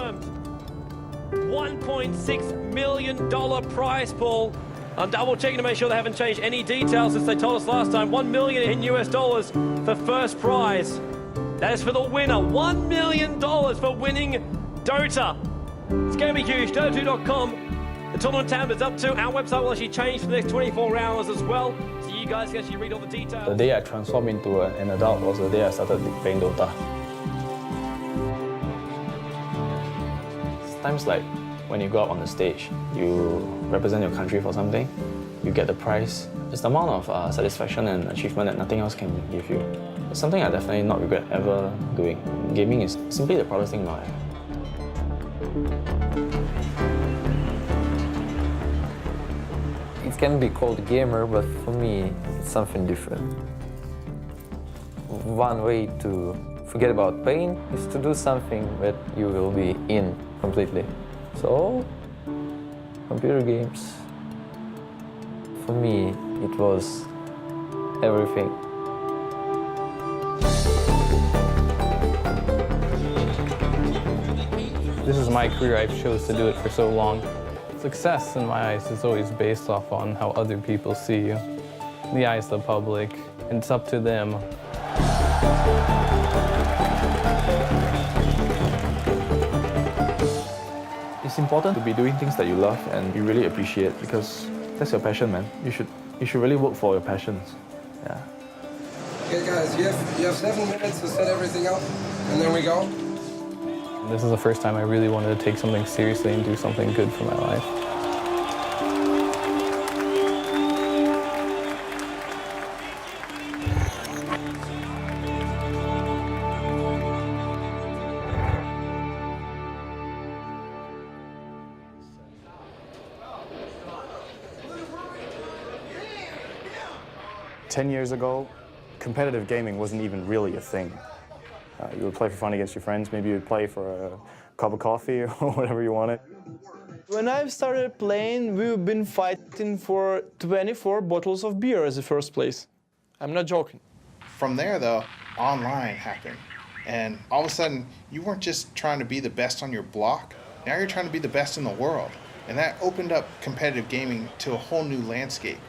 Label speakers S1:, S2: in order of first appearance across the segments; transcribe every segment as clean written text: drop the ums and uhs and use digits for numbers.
S1: confirmed. $1.6 million prize pool. I'm double checking to make sure they haven't changed any details since they told us last time. $1 million in US dollars for first prize. That is for the winner. $1 million for winning Dota. It's going to be huge. Dota2.com. The tournament tab is up to. Our website will actually change for the next 24 hours as well. So you guys can actually read all the details.
S2: The day I transformed into an adult was the day I started playing Dota. Times like when you go out on the stage, you represent your country for something, you get the prize. It's the amount of satisfaction and achievement that nothing else can give you. It's something I definitely not regret ever doing. Gaming is simply the proudest thing in my life.
S3: It can be called a gamer, but for me, it's something different. One way to forget about pain is to do something that you will be in completely. So, computer games, for me, it was everything.
S4: This is my career. I've chose to do it for so long. Success, in my eyes, is always based off on how other people see you. The eyes of the public, and it's up to them.
S2: It's important to be doing things that you love and you really appreciate, because that's your passion, man. You should really work for your passions. Yeah.
S5: Okay, guys, you have 7 minutes to set everything up, and then we go.
S4: This is the first time I really wanted to take something seriously and do something good for my life.
S6: Ten years ago, competitive gaming wasn't even really a thing. You would play for fun against your friends, maybe you would play for a cup of coffee or whatever you wanted.
S7: When I started playing, we've been fighting for 24 bottles of beer as the first place. I'm not joking.
S8: From there, though, online happened. And all of a sudden, you weren't just trying to be the best on your block, now you're trying to be the best in the world. And that opened up competitive gaming to a whole new landscape.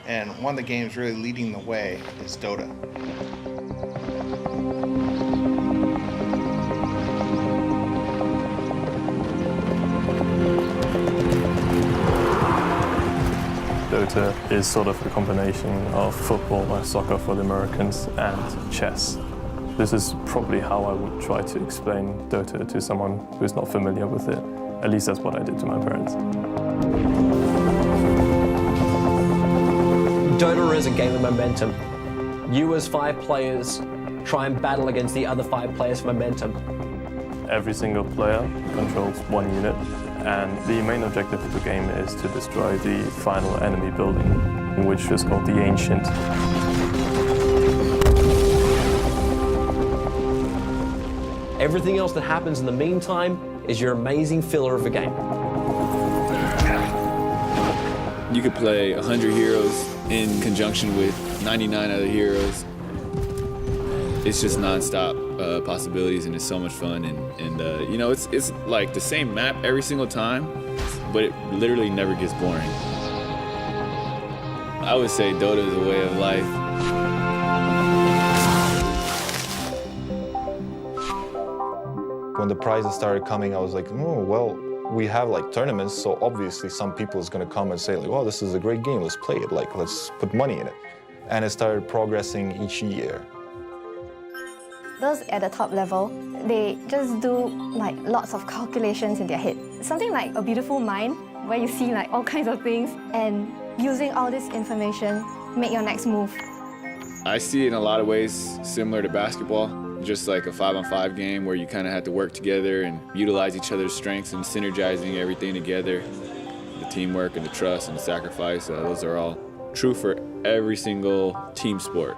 S8: And one of the games really leading the way is Dota.
S9: Dota is sort of a combination of football or soccer for the Americans and chess. This is probably how I would try to explain Dota to someone who's not familiar with it. At least that's what I did to my parents.
S1: Dota is a game of momentum. You as 5 players try and battle against the other 5 players for momentum.
S9: Every single player controls 1 unit, and the main objective of the game is to destroy the final enemy building, which is called the Ancient.
S1: Everything else that happens in the meantime is your amazing filler of a game.
S10: You could play 100 heroes in conjunction with 99 other heroes. It's just non-stop possibilities, and it's so much fun. And you know, it's like the same map every single time, but it literally never gets boring. I would say Dota is a way of life.
S11: When the prizes started coming, I was like, oh, well, we have like tournaments, so obviously some people is gonna come and say like, well, this is a great game, let's play it, like, let's put money in it. And it started progressing each year.
S12: Those at the top level, they just do like lots of calculations in their head. Something like a beautiful mind, where you see like all kinds of things, and using all this information, make your next move.
S10: I see it in a lot of ways similar to basketball, just like a 5-on-5 game where you kind of have to work together and utilize each other's strengths and synergizing everything together. The teamwork and the trust and the sacrifice, those are all true for every single team sport.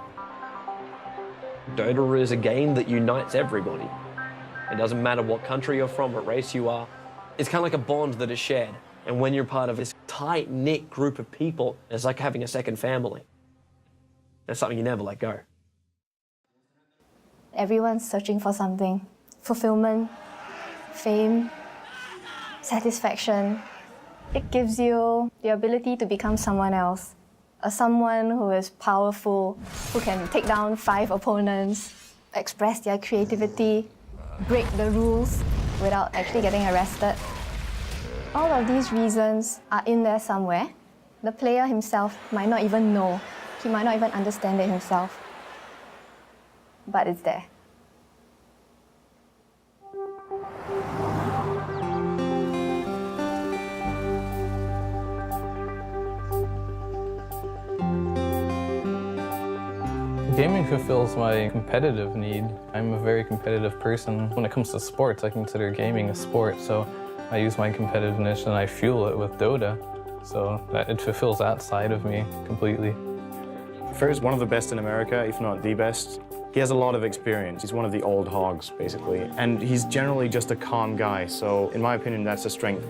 S1: Dota is a game that unites everybody. It doesn't matter what country you're from, what race you are. It's kind of like a bond that is shared. And when you're part of this tight-knit group of people, it's like having a second family. It's something you never let go.
S12: Everyone's searching for something. Fulfillment, fame, satisfaction. It gives you the ability to become someone else. Someone who is powerful, who can take down 5 opponents, express their creativity, break the rules without actually getting arrested. All of these reasons are in there somewhere. The player himself might not even know. He might not even understand it himself. But it's there.
S4: Gaming fulfills my competitive need. I'm a very competitive person. When it comes to sports, I consider gaming a sport, so I use my competitiveness and I fuel it with Dota, so that it fulfills that side of me completely.
S6: Fer's one of the best in America, if not the best. He has a lot of experience. He's one of the old hogs, basically, and he's generally just a calm guy, so in my opinion, that's a strength.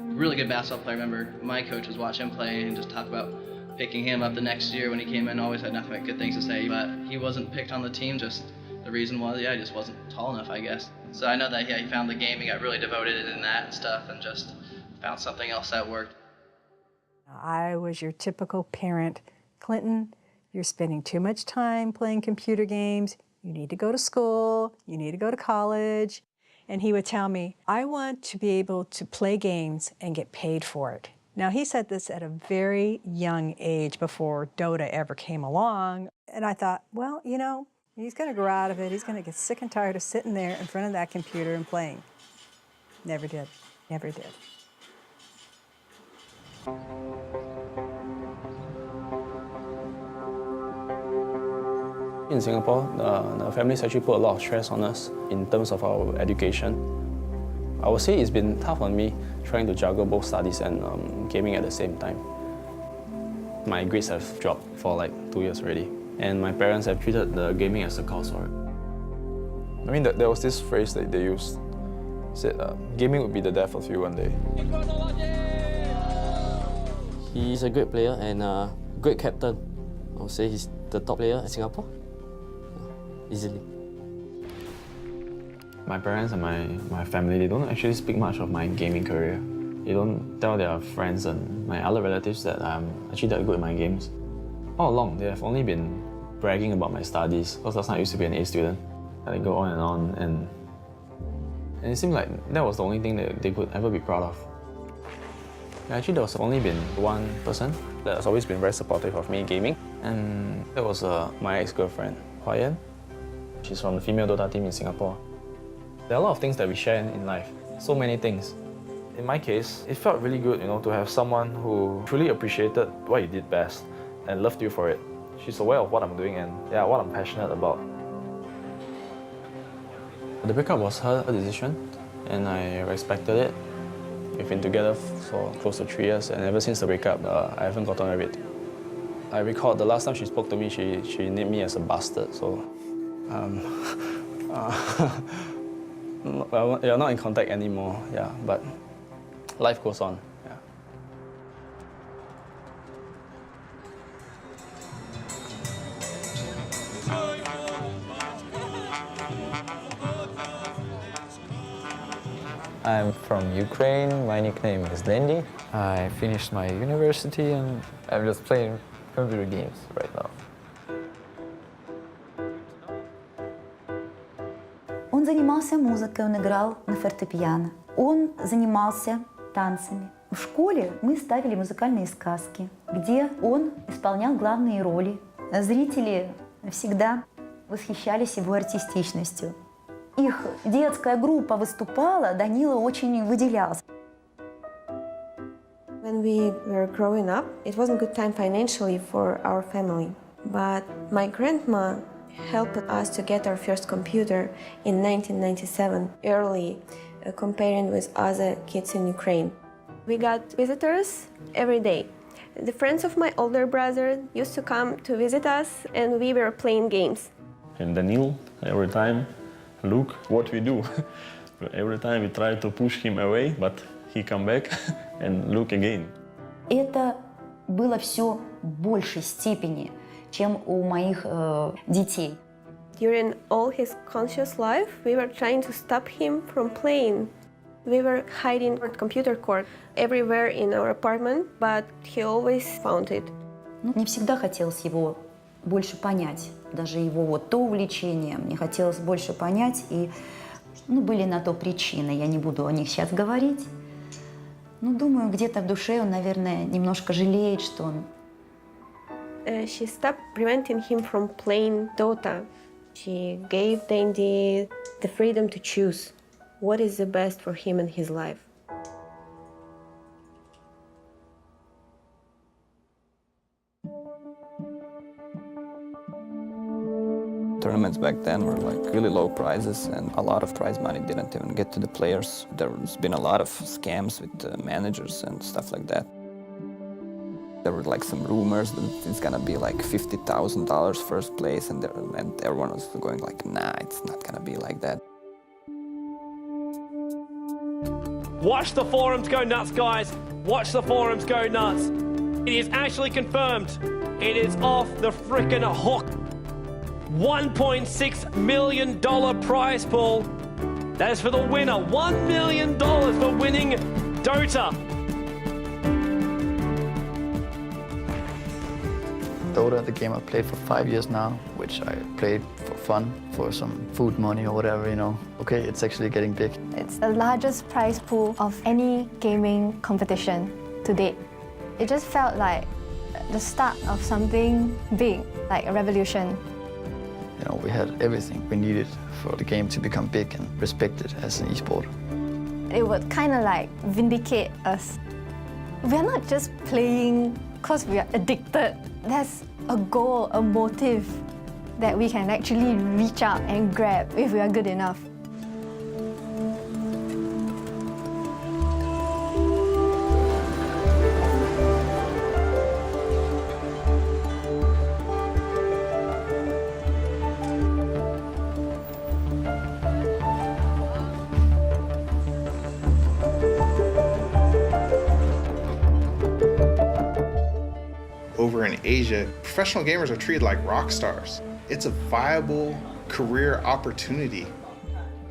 S13: Really good basketball player. I remember my coach was watching him play and just talk about picking him up the next year when he came in. Always had nothing but good things to say, but he wasn't picked on the team. Just the reason was, yeah, he just wasn't tall enough, I guess. So I know that, yeah, he found the game, he got really devoted in that and stuff, and just found something else that worked.
S14: I was your typical parent. Clinton, you're spending too much time playing computer games. You need to go to school. You need to go to college. And he would tell me, I want to be able to play games and get paid for it. Now, he said this at a very young age before Dota ever came along. And I thought, well, you know, he's going to grow out of it. He's going to get sick and tired of sitting there in front of that computer and playing. Never did. Never did.
S2: In Singapore, the families actually put a lot of stress on us in terms of our education. I would say it's been tough on me trying to juggle both studies and gaming at the same time. My grades have dropped for like 2 years already, and my parents have treated the gaming as a cause for it. I mean, there was this phrase that they used, said gaming would be the death of you one day.
S15: He's a great player and a great captain. I would say he's the top player in Singapore, easily.
S2: My parents and my family, they don't actually speak much of my gaming career. They don't tell their friends and my other relatives that I'm actually that good at my games. All along, they have only been bragging about my studies, because last time I used to be an A student. And they go on, and it seemed like that was the only thing that they could ever be proud of. Actually, there was only been one person that has always been very supportive of me gaming, and that was my ex-girlfriend, Hua Yan. She's from the female Dota team in Singapore. There are a lot of things that we share in life, so many things. In my case, it felt really good, to have someone who truly appreciated what you did best and loved you for it. She's aware of what I'm doing and what I'm passionate about. The breakup was her decision, and I respected it. We've been together for close to 3 years, and ever since the breakup, I haven't gotten over it. I recall the last time she spoke to me, she named me as a bastard, so... well, we are not in contact anymore, but life goes on.
S3: I'm from Ukraine. My nickname is Lendi. I finished my university and I'm just playing computer games right now.
S16: Он занимался музыкой, он играл на фортепиано. Он занимался танцами. В школе мы ставили музыкальные сказки, где он исполнял главные роли. Зрители всегда восхищались его артистичностью. Их детская группа выступала, Данила очень выделялся.
S17: When we were growing up, it wasn't a good time financially for our family. But my grandma helped us to get our first computer in 1997, early, comparing with other kids in Ukraine. We got visitors every day. The friends of my older brother used to come to visit us, and we were playing games.
S18: And Danil, every time, look what we do. Every time we try to push him away, but he come back and look again.
S16: Это было все в большей степени, чем у моих детей.
S17: During all his conscious life, we were trying to stop him from playing. We were hiding our computer cord everywhere in our apartment, but he always found it.
S16: Мне всегда хотелось его больше понять, даже его вот то увлечение, мне хотелось больше понять, и были на то причины, я не буду о них сейчас говорить. Но думаю, где-то в душе он, наверное, немножко жалеет, что он...
S17: She stopped preventing him from playing Dota. She gave Dandy the freedom to choose what is the best for him in his life.
S3: Tournaments back then were like really low prizes, and a lot of prize money didn't even get to the players. There's been a lot of scams with managers and stuff like that. There were like some rumors that it's gonna be like $50,000 first place, and everyone was going like, nah, it's not gonna be like that.
S1: Watch the forums go nuts, guys. Watch the forums go nuts. It is actually confirmed. It is off the frickin' hook. $1.6 million prize pool. That is for the winner. $1 million for winning Dota.
S19: Dota, the game I've played for 5 years now, which I played for fun, for some food money or whatever, you know. Okay, it's actually getting big.
S12: It's the largest prize pool of any gaming competition to date. It just felt like the start of something big, like a revolution.
S19: You know, we had everything we needed for the game to become big and respected as an esport.
S12: It would kind of like vindicate us. We're not just playing because we are addicted. There's a goal, a motive that we can actually reach out and grab if we are good enough.
S8: Over in Asia, professional gamers are treated like rock stars. It's a viable career opportunity.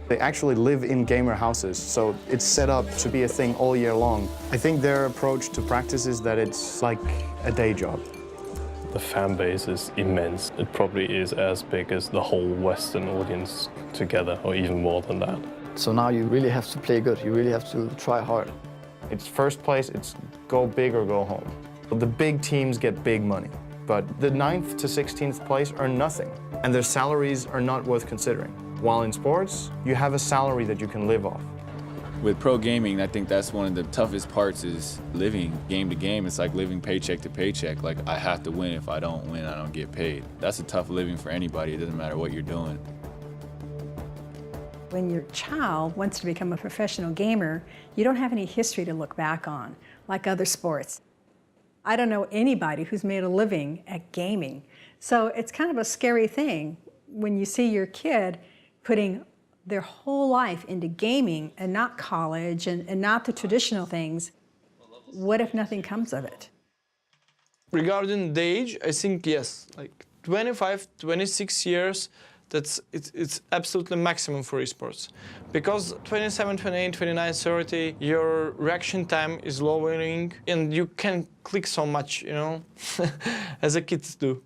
S6: They actually live in gamer houses, so it's set up to be a thing all year long. I think their approach to practice is that it's like a day job.
S9: The fan base is immense. It probably is as big as the whole Western audience together, or even more than that.
S19: So now you really have to play good. You really have to try hard.
S6: It's first place, it's go big or go home. The big teams get big money, but the 9th to 16th place earn nothing, and their salaries are not worth considering. While in sports, you have a salary that you can live off.
S10: With pro gaming, I think that's one of the toughest parts is living game to game. It's like living paycheck to paycheck. Like, I have to win. If I don't win, I don't get paid. That's a tough living for anybody. It doesn't matter what you're doing.
S14: When your child wants to become a professional gamer, you don't have any history to look back on, like other sports. I don't know anybody who's made a living at gaming. So it's kind of a scary thing when you see your kid putting their whole life into gaming and not college and not the traditional things. What if nothing comes of it?
S7: Regarding the age, I think yes, like 25, 26 years, it's absolutely maximum for esports. Because 27, 28, 29, 30, your reaction time is lowering and you can click so much, you know, as the kids do.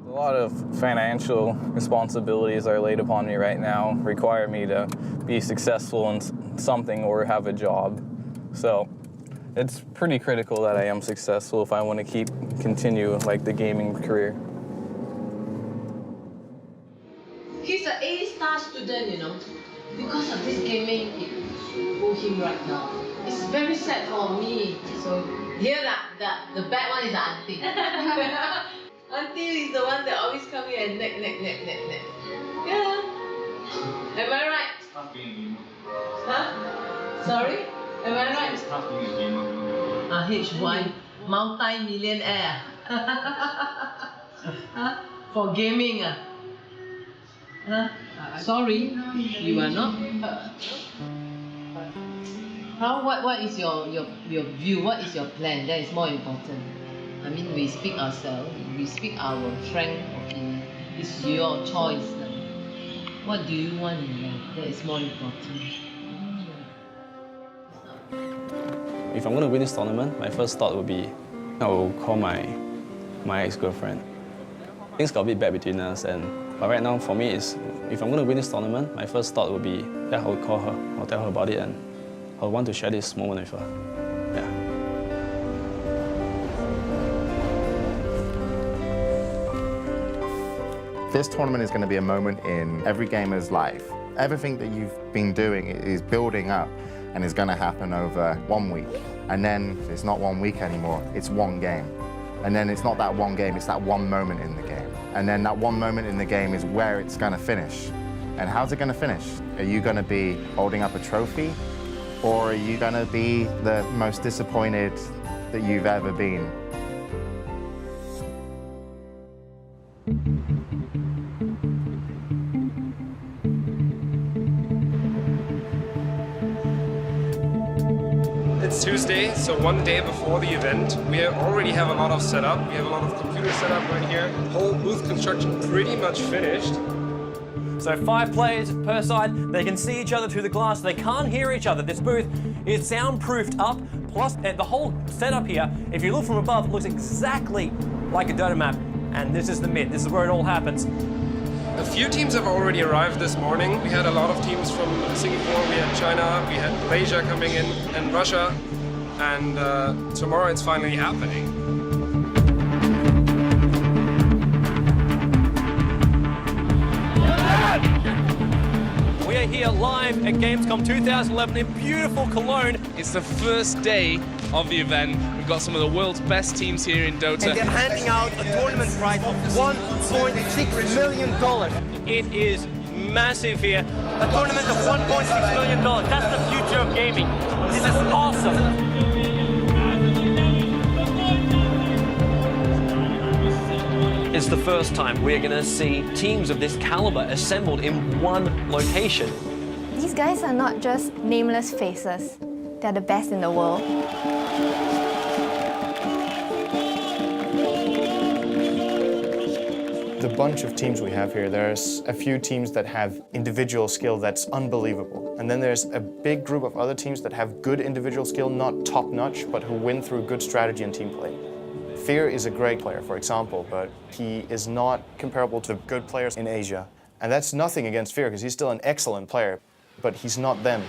S4: A lot of financial responsibilities are laid upon me right now, require me to be successful in something or have a job. So it's pretty critical that I am successful if I want to continue like the gaming career.
S20: He's an A-star student, you know. Because of this gaming, it pulled him right now. It's very sad for me. So here, the bad one is the auntie. Auntie is the one that always come here and neck. Yeah. Am I right?
S21: It's tough being a gamer.
S20: Huh? Sorry? Am I right?
S21: It's tough being a gamer.
S20: H1, multi-millionaire. Huh? For gaming. Huh? Sorry, you are not. What is your view? What is your plan? That is more important. I mean, we speak ourselves. We speak our frank opinion. It's your choice. What do you want in life? That is more important.
S2: If I'm going to win this tournament, my first thought would be, I will call my ex-girlfriend. Things got a bit bad between us, but right now for me, if I'm going to win this tournament, my first thought would be, I will call her, I'll tell her about it, and I'll want to share this moment with her. Yeah.
S5: This tournament is going to be a moment in every gamer's life. Everything that you've been doing is building up and is going to happen over 1 week. And then it's not 1 week anymore, it's one game. And then it's not that one game, it's that one moment in the game. And then that one moment in the game is where it's going to finish. And how's it going to finish? Are you going to be holding up a trophy? Or are you going to be the most disappointed that you've ever been?
S22: It's Tuesday, so one day before the event. We already have a lot of setup. We have a lot of computers set up right here. Whole booth construction pretty much finished.
S1: So 5 players per side, they can see each other through the glass, they can't hear each other. This booth is soundproofed up, plus the whole setup here, if you look from above, looks exactly like a Dota map. And this is the mid, this is where it all happens.
S22: A few teams have already arrived this morning. We had a lot of teams from Singapore, we had China, we had Malaysia coming in, and Russia. And tomorrow it's finally happening.
S1: We are here live at Gamescom 2011 in beautiful Cologne.
S23: It's the first day of the event. We've got some of the world's best teams here in Dota.
S24: And they're handing out a tournament prize of $1.6 million.
S1: It is massive here. A tournament of $1.6 million. That's the future of gaming. This is awesome. It's the first time we're going to see teams of this caliber assembled in one location.
S12: These guys are not just nameless faces. They're the best in the world.
S6: The bunch of teams we have here, there's a few teams that have individual skill that's unbelievable. And then there's a big group of other teams that have good individual skill, not top-notch, but who win through good strategy and team play. Fear is a great player, for example, but he is not comparable to good players in Asia. And that's nothing against Fear, because he's still an excellent player, but he's not them.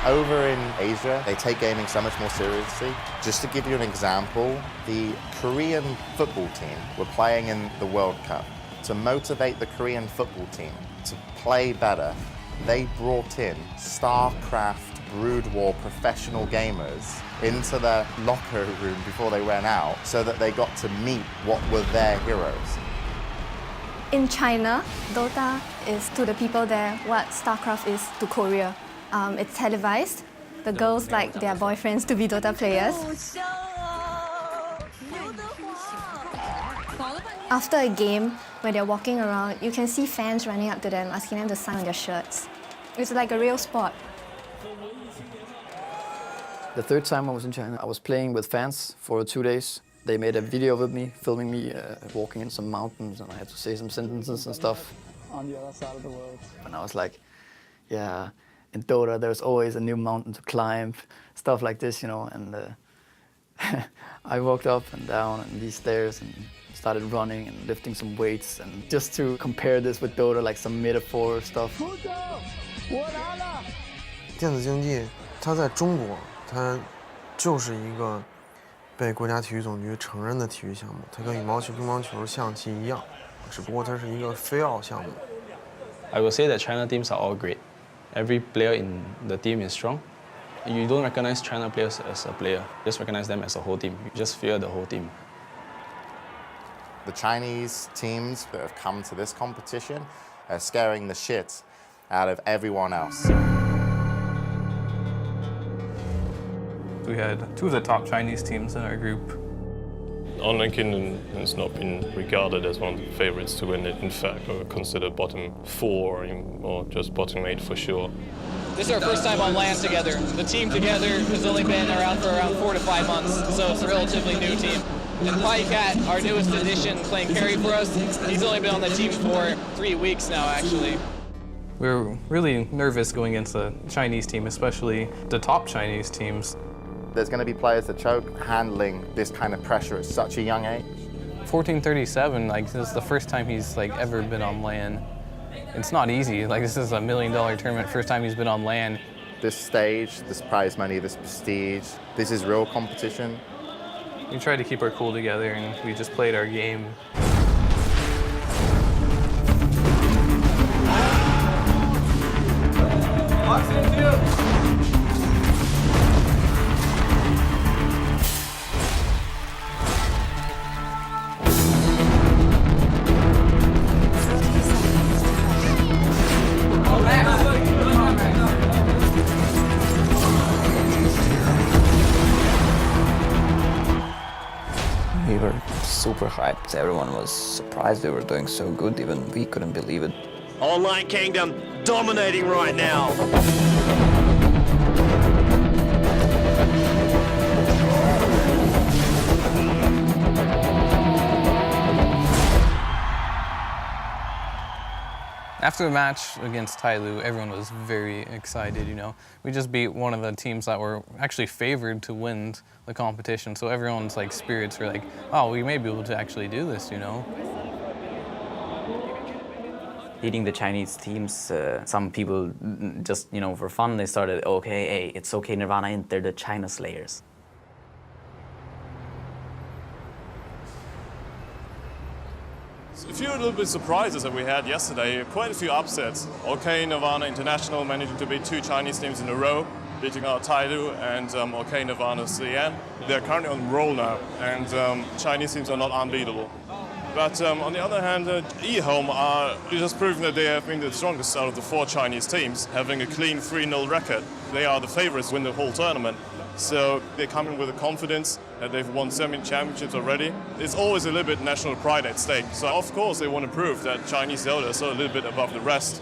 S5: Over in Asia, they take gaming so much more seriously. Just to give you an example, the Korean football team were playing in the World Cup. To motivate the Korean football team to play better, they brought in StarCraft Brood War professional gamers into their locker room before they went out so that they got to meet what were their heroes.
S12: In China, Dota is to the people there what StarCraft is to Korea. It's televised. The girls like their boyfriends to be Dota players. After a game, when they're walking around, you can see fans running up to them, asking them to sign on their shirts. It's like a real sport.
S19: The third time I was in China, I was playing with fans for 2 days. They made a video with me, filming me walking in some mountains, and I had to say some sentences and stuff. On the other side of the world. And I was like, yeah, in Dota there's always a new mountain to climb, stuff like this, you know. And I walked up and down and these stairs and started running and lifting some weights, and just to compare this with Dota, like some metaphor stuff.
S25: 电子竞技，它在中国，它就是一个被国家体育总局承认的体育项目，它跟羽毛球、乒乓球、象棋一样，只不过它是一个非奥项目。
S2: I will say that China teams are all great. Every player in the team is strong. You don't recognize China players as a player, just recognize them as a whole team. You just fear the whole team.
S5: The Chinese teams that have come to this competition are scaring the shit out of everyone else.
S4: We had two of the top Chinese teams in our group.
S9: Online Kingdom has not been regarded as one of the favorites to win it. In fact, we're considered bottom 4 or just bottom 8 for sure.
S11: This is our first time on LAN together. The team together has only been around for around 4 to 5 months, so it's a relatively new team. And Pycat, our newest addition, playing carry for us, he's only been on the team for 3 weeks now, actually.
S4: We were really nervous going against the Chinese team, especially the top Chinese teams.
S5: There's going to be players that choke handling this kind of pressure at such a young age.
S4: 1437, like this is the first time he's like ever been on LAN. It's not easy. Like this is $1 million tournament, first time he's been on LAN.
S5: This stage, this prize money, this prestige, this is real competition.
S4: We tried to keep our cool together and we just played our game.
S13: We were super hyped. Everyone was surprised we were doing so good. Even we couldn't believe it.
S1: Online Kingdom dominating right now.
S4: After the match against Tyloo, everyone was very excited, you know. We just beat one of the teams that were actually favored to win the competition, so everyone's like spirits were like, oh, we may be able to actually do this, you know.
S15: Beating the Chinese teams, some people just, you know, for fun, they started, okay, hey, it's okay, Nirvana, and they're the China Slayers.
S9: A few little bit surprises that we had yesterday, quite a few upsets. OK Nirvana International managing to beat 2 Chinese teams in a row, beating out Tyloo and OK Nirvana CN. They're currently on roll now, and Chinese teams are not unbeatable. But on the other hand, eHome are just proving that they have been the strongest out of the 4 Chinese teams, having a clean 3-0 record. They are the favorites to win the whole tournament. So they come in with a confidence that they've won 7 championships already. It's always a little bit national pride at stake. So of course they want to prove that Chinese Dota is a little bit above the rest.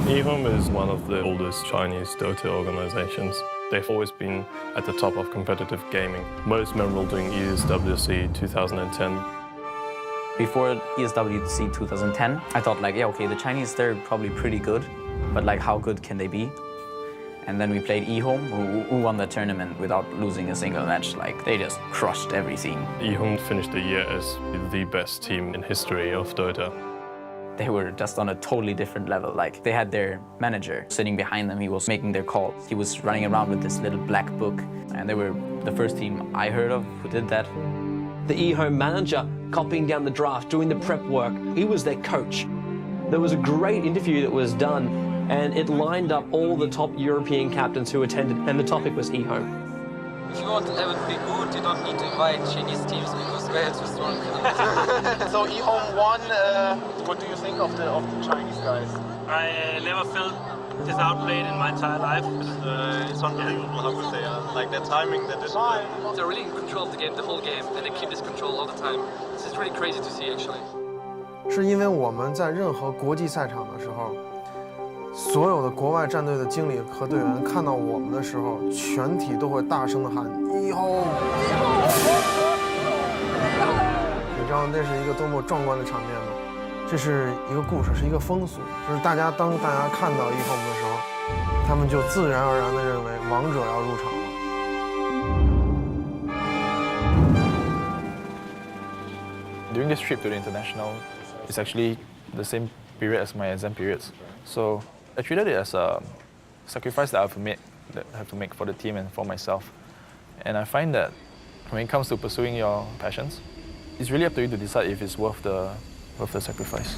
S9: eHome is one of the oldest Chinese Dota organizations. They've always been at the top of competitive gaming, most memorable during ESWC 2010.
S15: Before ESWC 2010, I thought like, yeah, okay, the Chinese, they're probably pretty good, but like how good can they be? And then we played eHome, who won the tournament without losing a single match. Like, they just crushed everything.
S9: eHome finished the year as the best team in history of Dota.
S15: They were just on a totally different level. Like, they had their manager sitting behind them. He was making their calls. He was running around with this little black book. And they were the first team I heard of who did that.
S1: The eHome manager copying down the draft, doing the prep work. He was their coach. There was a great interview that was done, and it lined up all the top European captains who attended, and the topic was eHome.
S16: If you want to have it be good, you don't need to invite Chinese teams because they're too strong.
S18: So eHome won. What do you think of the Chinese guys?
S16: I never felt this outplayed in my entire life. It's unbelievable how good they are. Like their timing, their discipline. They're really in control of the game, the whole game, and they keep this control all the time. This is really crazy to see, actually.
S25: 是因为我们在任何国际赛场的时候，所有的国外战队的经理和队员看到我们的时候，全体都会大声的喊eHome。你知道那是一个多么壮观的场面吗？这是一个故事，是一个风俗，就是当大家看到eHome的时候，他们就自然而然地认为王者要入场了。
S2: During this trip to the international, it's actually the same period as my exam periods. So I treated it as a sacrifice that I have to make for the team and for myself. And I find that when it comes to pursuing your passions, it's really up to you to decide if it's worth the sacrifice.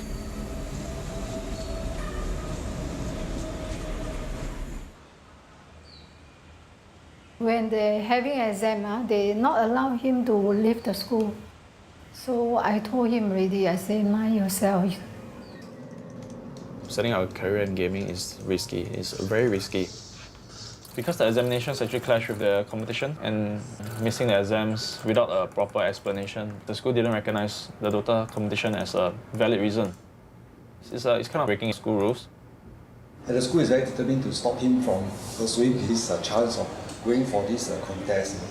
S26: When they're having an exam, they not allow him to leave the school. So I told him already, I say, mind yourself.
S2: Setting out a career in gaming is risky. It's very risky. Because the examinations actually clash with the competition and missing the exams without a proper explanation, the school didn't recognize the Dota competition as a valid reason. It's kind of breaking school rules.
S3: And the school is very determined to stop him from pursuing his chance of going for this contest.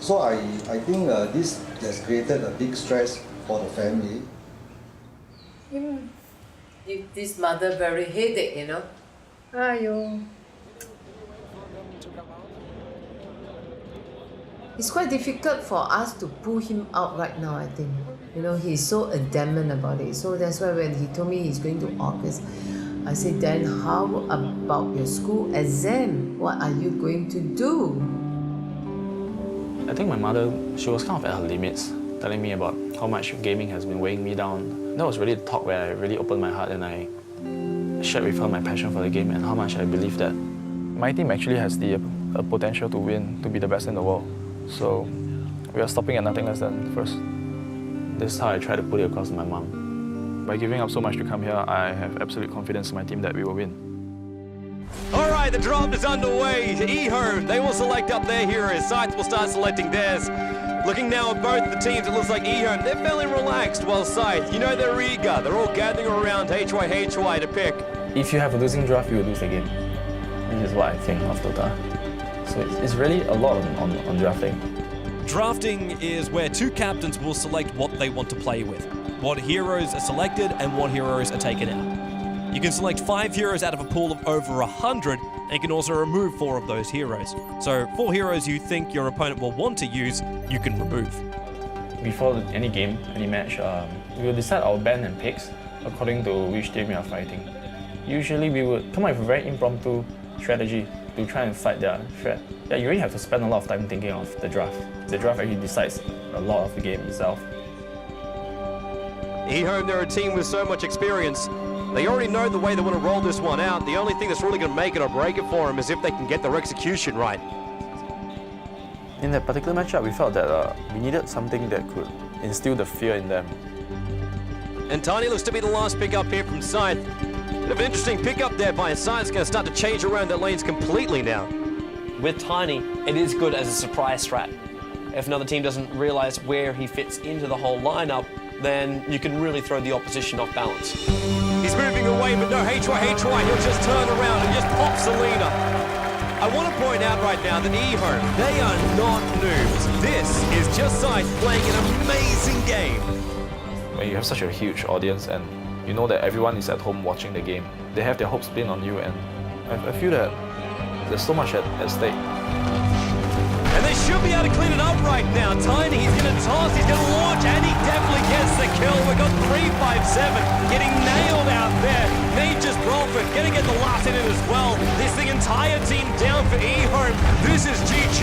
S3: So I think this has created a big stress for the family.
S20: Give this mother very headache, you know. Aiyo. It's quite difficult for us to pull him out right now, I think. You know, he's so adamant about it. So that's why when he told me he's going to August, I said, then how about your school exam? What are you going to do?
S2: I think my mother, she was kind of at her limits, telling me about how much gaming has been weighing me down. That was really the talk where I really opened my heart and I shared with her my passion for the game and how much I believe that my team actually has the potential to win, to be the best in the world. So we are stopping at nothing less than first. This is how I try to put it across to my mom. By giving up so much to come here, I have absolute confidence in my team that we will win.
S1: All right, the draft is underway. eHome, they will select up their heroes. Sites will start selecting theirs. Looking now at both the teams, it looks like eHome, they're fairly relaxed, while Scythe, you know they're eager. They're all gathering around HY to pick.
S2: If you have a losing draft, you will lose the game. This is what I think of Dota. So it's really a lot on drafting.
S7: Drafting is where two captains will select what they want to play with, what heroes are selected and what heroes are taken out. You can select 5 heroes out of a pool of over 100, and you can also remove 4 of those heroes. So 4 heroes you think your opponent will want to use, you can remove.
S2: Before any game, any match, we will decide our band and picks according to which team we are fighting. Usually we would come up with a very impromptu strategy to try and fight their threat. Yeah, you really have to spend a lot of time thinking of the draft. The draft actually decides a lot of the game itself.
S1: eHome, they're a team with so much experience. They already know the way they want to roll this one out. The only thing that's really going to make it or break it for them is if they can get their execution right.
S2: In that particular matchup, we felt that we needed something that could instill the fear in them.
S1: And Tiny looks to be the last pick up here from Scythe. Bit of an interesting pick up there by Scythe. It's going to start to change around their lanes completely now.
S7: With Tiny, it is good as a surprise strat. If another team doesn't realize where he fits into the whole lineup, then you can really throw the opposition off balance.
S1: He's moving away, but no, HY, he'll just turn around and just pop Selena. I want to point out right now that eHome, they are not noobs. This is just Scythe playing an amazing game.
S2: When you have such a huge audience and you know that everyone is at home watching the game, they have their hopes pinned on you, and I feel that there's so much at stake.
S1: And they should be able to clean it up right now. Tiny, he's going to toss, he's going to launch, and he definitely gets the kill. We've got 3-5-7 getting nailed out there. Nature's Bradford going to get the last in it as well. This the entire team down for eHome. This is GG.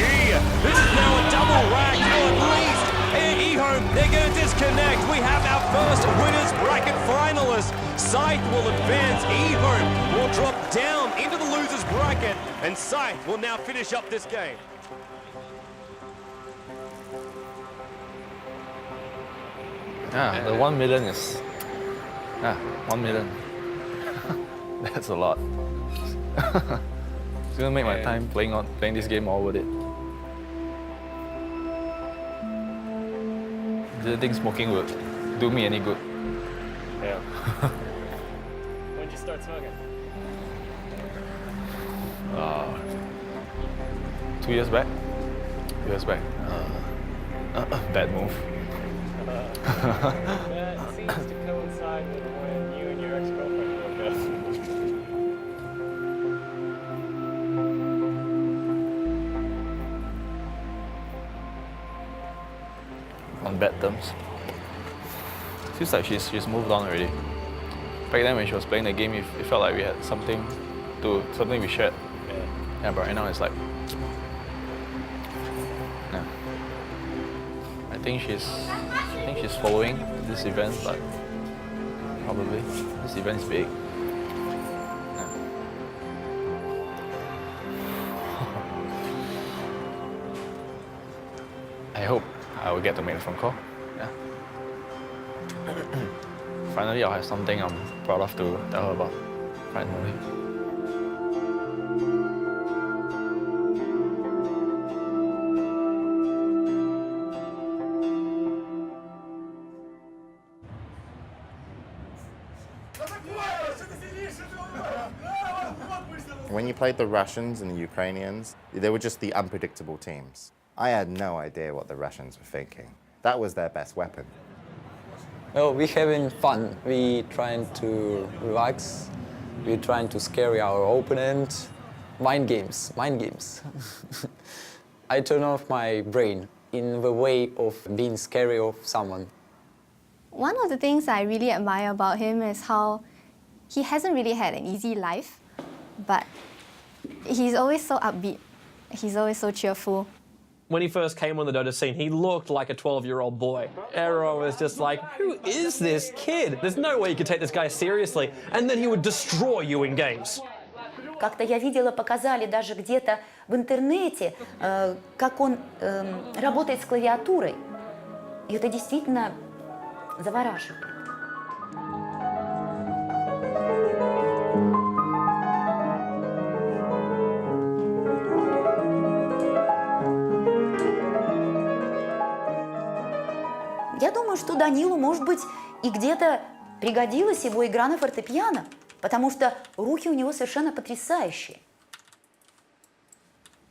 S1: This is now a double rack, at least. And eHome, they're going to disconnect. We have our first winners bracket finalist. Scythe will advance. eHome will drop down into the losers bracket, and Scythe will now finish up this game.
S2: Yeah, the 1 million is... 1 million. That's a lot. It's gonna make my time playing this game all worth it. Do you think smoking would do me any good?
S8: Yeah. When did you start smoking?
S2: 2 years back. 2 years back. Bad move.
S8: That seems to coincide with when you and your ex-girlfriend broke up.
S2: On bad terms. Feels like she's moved on already. Back then when she was playing the game, it felt like we had something we shared. Yeah, but right now it's like, yeah. I think she's following this event, but probably this event is big. Yeah. I hope I will get to make a phone call. Yeah. Finally, I'll have something I'm proud of to tell her about. Finally.
S5: When you played the Russians and the Ukrainians, they were just the unpredictable teams. I had no idea what the Russians were thinking. That was their best weapon.
S13: Oh, we're having fun. We trying to relax. We're trying to scare our opponent. Mind games, mind games. I turn off my brain in the way of being scary of someone.
S12: One of the things I really admire about him is how he hasn't really had an easy life, but he's always so upbeat. He's always so cheerful.
S1: When he first came on the Dota scene, he looked like a 12-year-old boy. Aero was just like, who is this kid? There's no way you could take this guy seriously. And then he would destroy you in games.
S10: Как-то я видела, показали даже где-то в интернете, как он работает с клавиатурой. И это действительно завораживает. Я думаю, что Данилу, может быть, и где-то пригодилась его игра на фортепиано, потому что руки у него совершенно потрясающие.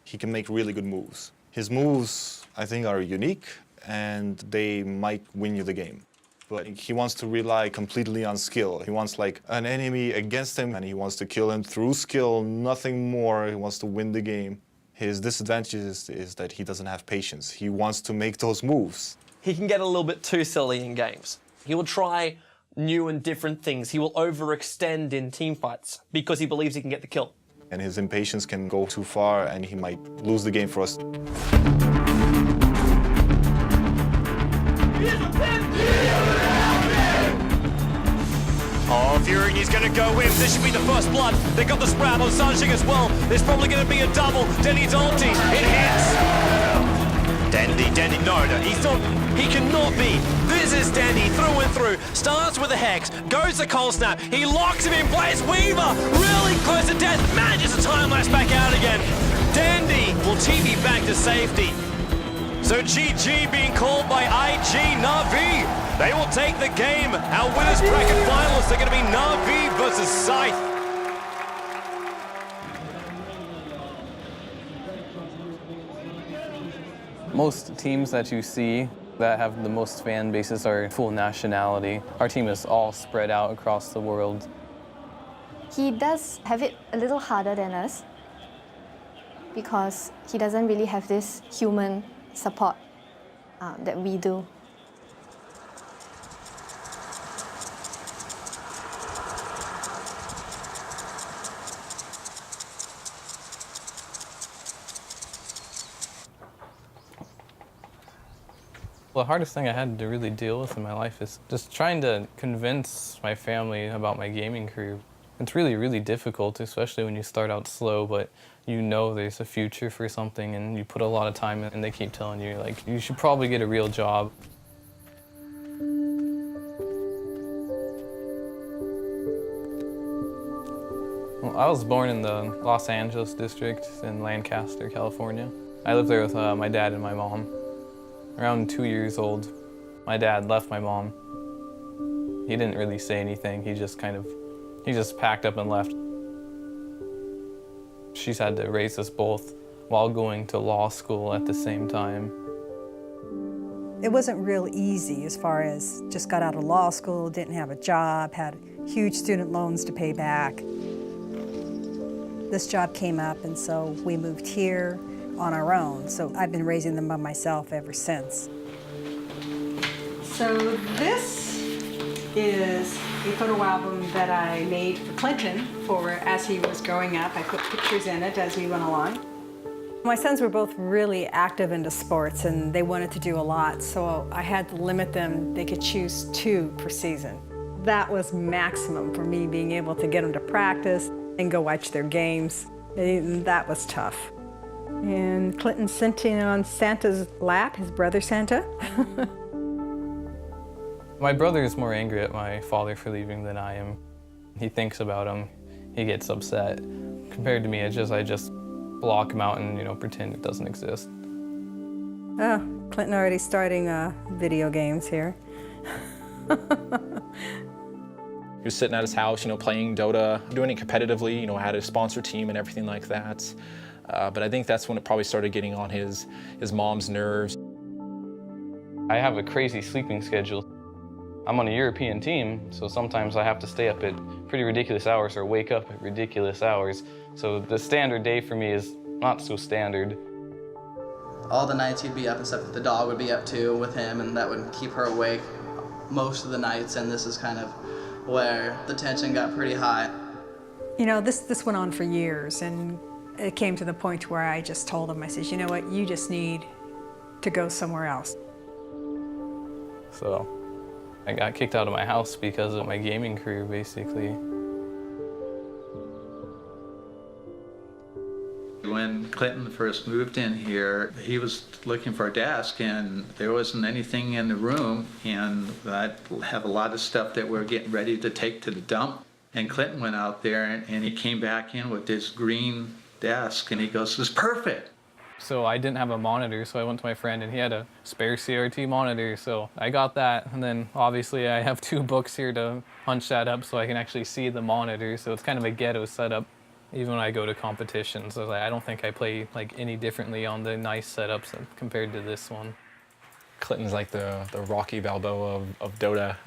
S6: He can make really good moves. His moves, I think, are unique, and they might win you the game. But he wants to rely completely on skill. He wants like an enemy against him, and he wants to kill him through skill, nothing more. He wants to win the game. His disadvantage is that he doesn't have patience. He wants to make those moves.
S1: He can get a little bit too silly in games. He will try new and different things. He will overextend in team fights because he believes he can get the kill.
S6: And his impatience can go too far, and he might lose the game for us.
S7: Oh, Fury, he's going to go in. This should be the first blood. They got the sprout on Sanjing as well. There's probably going to be a double. Denny's ulti. It hits. Dendy, no, he cannot be. This is Dendy through and through. Starts with a Hex, goes to Cold Snap. He locks him in place. Weaver, really close to death, manages to time-lapse back out again. Dendy will TP back to safety. So GG being called by IG Na'Vi. They will take the game. Our winners bracket finalists are going to be Na'Vi versus Scythe.
S4: Most teams that you see that have the most fan bases are full nationality. Our team is all spread out across the world.
S12: He does have it a little harder than us because he doesn't really have this human support that we do.
S4: The hardest thing I had to really deal with in my life is just trying to convince my family about my gaming career. It's really, really difficult, especially when you start out slow, but you know there's a future for something and you put a lot of time in and they keep telling you, like, you should probably get a real job. Well, I was born in the Los Angeles district in Lancaster, California. I lived there with my dad and my mom. Around 2 years old, my dad left my mom. He didn't really say anything. He just packed up and left. She's had to raise us both while going to law school at the same time.
S14: It wasn't real easy as far as just got out of law school, didn't have a job, had huge student loans to pay back. This job came up, and so we moved here on our own. So I've been raising them by myself ever since.
S17: So this is a photo album that I made for Clinton for as he was growing up. I put pictures in it as we went along.
S14: My sons were both really active into sports and they wanted to do a lot, so I had to limit them. They could choose 2 per season. That was maximum for me, being able to get them to practice and go watch their games. And that was tough. And Clinton sitting on Santa's lap, his brother Santa.
S4: My brother is more angry at my father for leaving than I am. He thinks about him, he gets upset. Compared to me, I just block him out and, pretend it doesn't exist.
S14: Oh, Clinton already starting video games here.
S11: He was sitting at his house, playing Dota, doing it competitively, had a sponsor team and everything like that. But I think that's when it probably started getting on his mom's nerves.
S4: I have a crazy sleeping schedule. I'm on a European team, so sometimes I have to stay up at pretty ridiculous hours or wake up at ridiculous hours. So the standard day for me is not so standard.
S19: All the nights he'd be up and stuff, the dog would be up too with him, and that would keep her awake most of the nights, and this is kind of where the tension got pretty high.
S14: This went on for years, and it came to the point where I just told him, I said, you know what, you just need to go somewhere else.
S4: So I got kicked out of my house because of my gaming career, basically.
S21: When Clinton first moved in here, he was looking for a desk and there wasn't anything in the room, and I have a lot of stuff that we're getting ready to take to the dump. And Clinton went out there and he came back in with this green desk and he goes, "This is perfect."
S4: So I didn't have a monitor, so I went to my friend and he had a spare CRT monitor, so I got that. And then obviously I have 2 books here to punch that up so I can actually see the monitor, so it's kind of a ghetto setup. Even when I go to competitions, I don't think I play any differently on the nice setups compared to this one.
S11: Clinton's like the Rocky Balboa of Dota.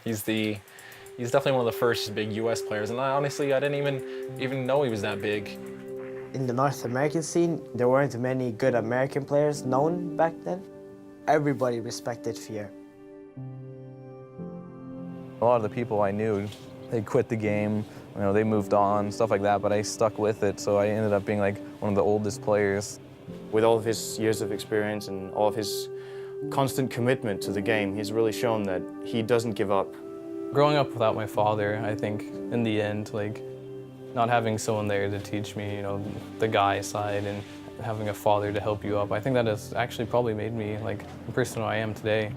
S11: He's definitely one of the first big US players, and honestly, I didn't even know he was that big.
S22: In the North American scene, there weren't many good American players known back then. Everybody respected Fear.
S4: A lot of the people I knew, they quit the game, they moved on, stuff like that, but I stuck with it, so I ended up being one of the oldest players.
S6: With all of his years of experience and all of his constant commitment to the game, he's really shown that he doesn't give up.
S4: Growing up without my father, I think, in the end, not having someone there to teach me, the guy side and having a father to help you up, I think that has actually probably made me, the person I am today.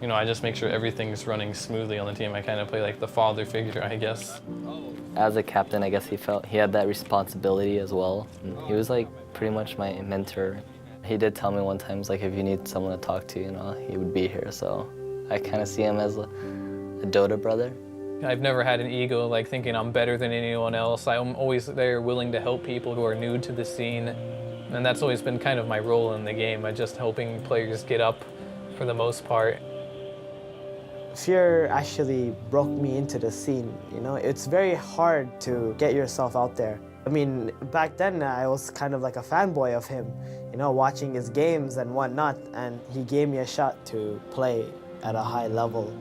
S4: I just make sure everything's running smoothly on the team. I kind of play the father figure, I guess.
S23: As a captain, I guess he felt he had that responsibility as well. And he was pretty much my mentor. He did tell me one time, if you need someone to talk to, he would be here. So I kind of see him as a Dota brother.
S4: I've never had an ego thinking I'm better than anyone else. I'm always there willing to help people who are new to the scene. And that's always been kind of my role in the game, just helping players get up for the most part.
S22: Fear actually broke me into the scene, It's very hard to get yourself out there. I mean, back then I was kind of like a fanboy of him, watching his games and whatnot, and he gave me a shot to play at a high level.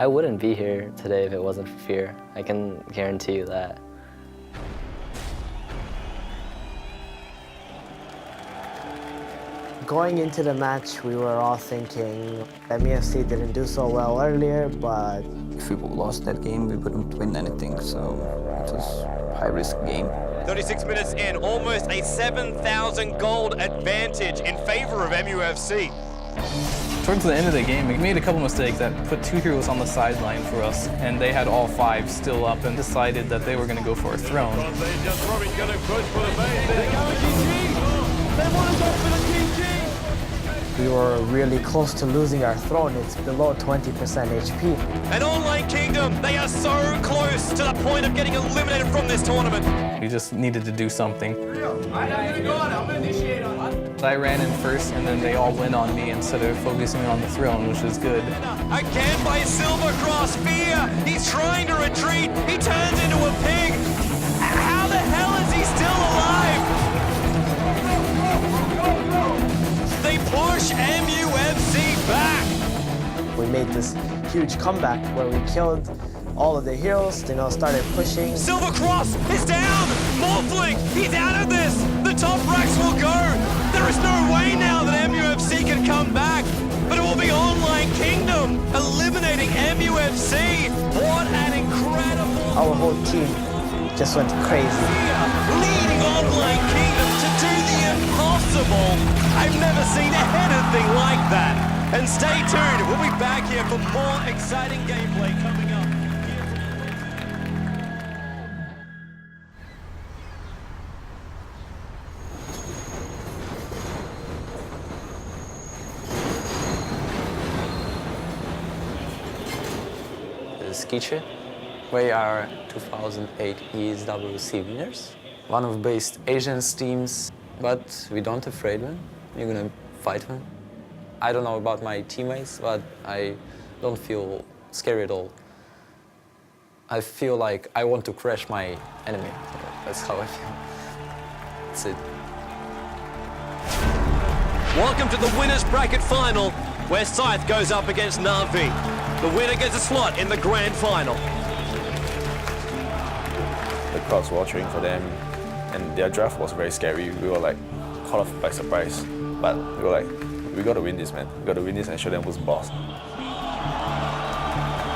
S23: I wouldn't be here today if it wasn't for Fear. I can guarantee you that.
S22: Going into the match, we were all thinking MEFC didn't do so well earlier, but
S24: if we lost that game, we wouldn't win anything, so it was a high-risk game.
S27: 36 minutes in, almost a 7,000 gold advantage in favor of MUFC.
S4: Towards the end of the game, we made a couple mistakes that put 2 heroes on the sideline for us, and they had all 5 still up and decided that they were going to go for a throne.
S1: They just probably going to push for the base. They're going GG. They want to go for the GG.
S22: We were really close to losing our throne. It's below 20% HP.
S27: And Online Kingdom, they are so close to the point of getting eliminated from this tournament.
S4: We just needed to do something. I ran in first, and then they all went on me instead of focusing on the throne, which is good.
S27: Again by Silver Cross, Fear. He's trying to retreat. He turns into a pig. How the hell is he still alive? They push MUFC back.
S22: We made this huge comeback where we killed all of the heroes, started pushing.
S27: Silver Cross is down! Morphling, he's out of this! The top racks will go! There is no way now that MUFC can come back, but it will be Online Kingdom eliminating MUFC. What an incredible...
S22: Our whole team just went crazy.
S27: Leading Online Kingdom to do the impossible. I've never seen anything like that. And stay tuned, we'll be back here for more exciting gameplay coming up.
S13: Skiche. We are 2008 ESWC winners. One of the best Asian teams, but we don't afraid them. We're gonna fight them. I don't know about my teammates, but I don't feel scary at all. I feel like I want to crush my enemy. That's how I feel. That's it.
S7: Welcome to the winners bracket final, where Scythe goes up against Na'Vi. The winner gets a slot in the grand final.
S2: The crowds were all cheering for them, and their draft was very scary. We were like caught off by surprise, but we were like, we got to win this, man. We got to win this and show them who's boss.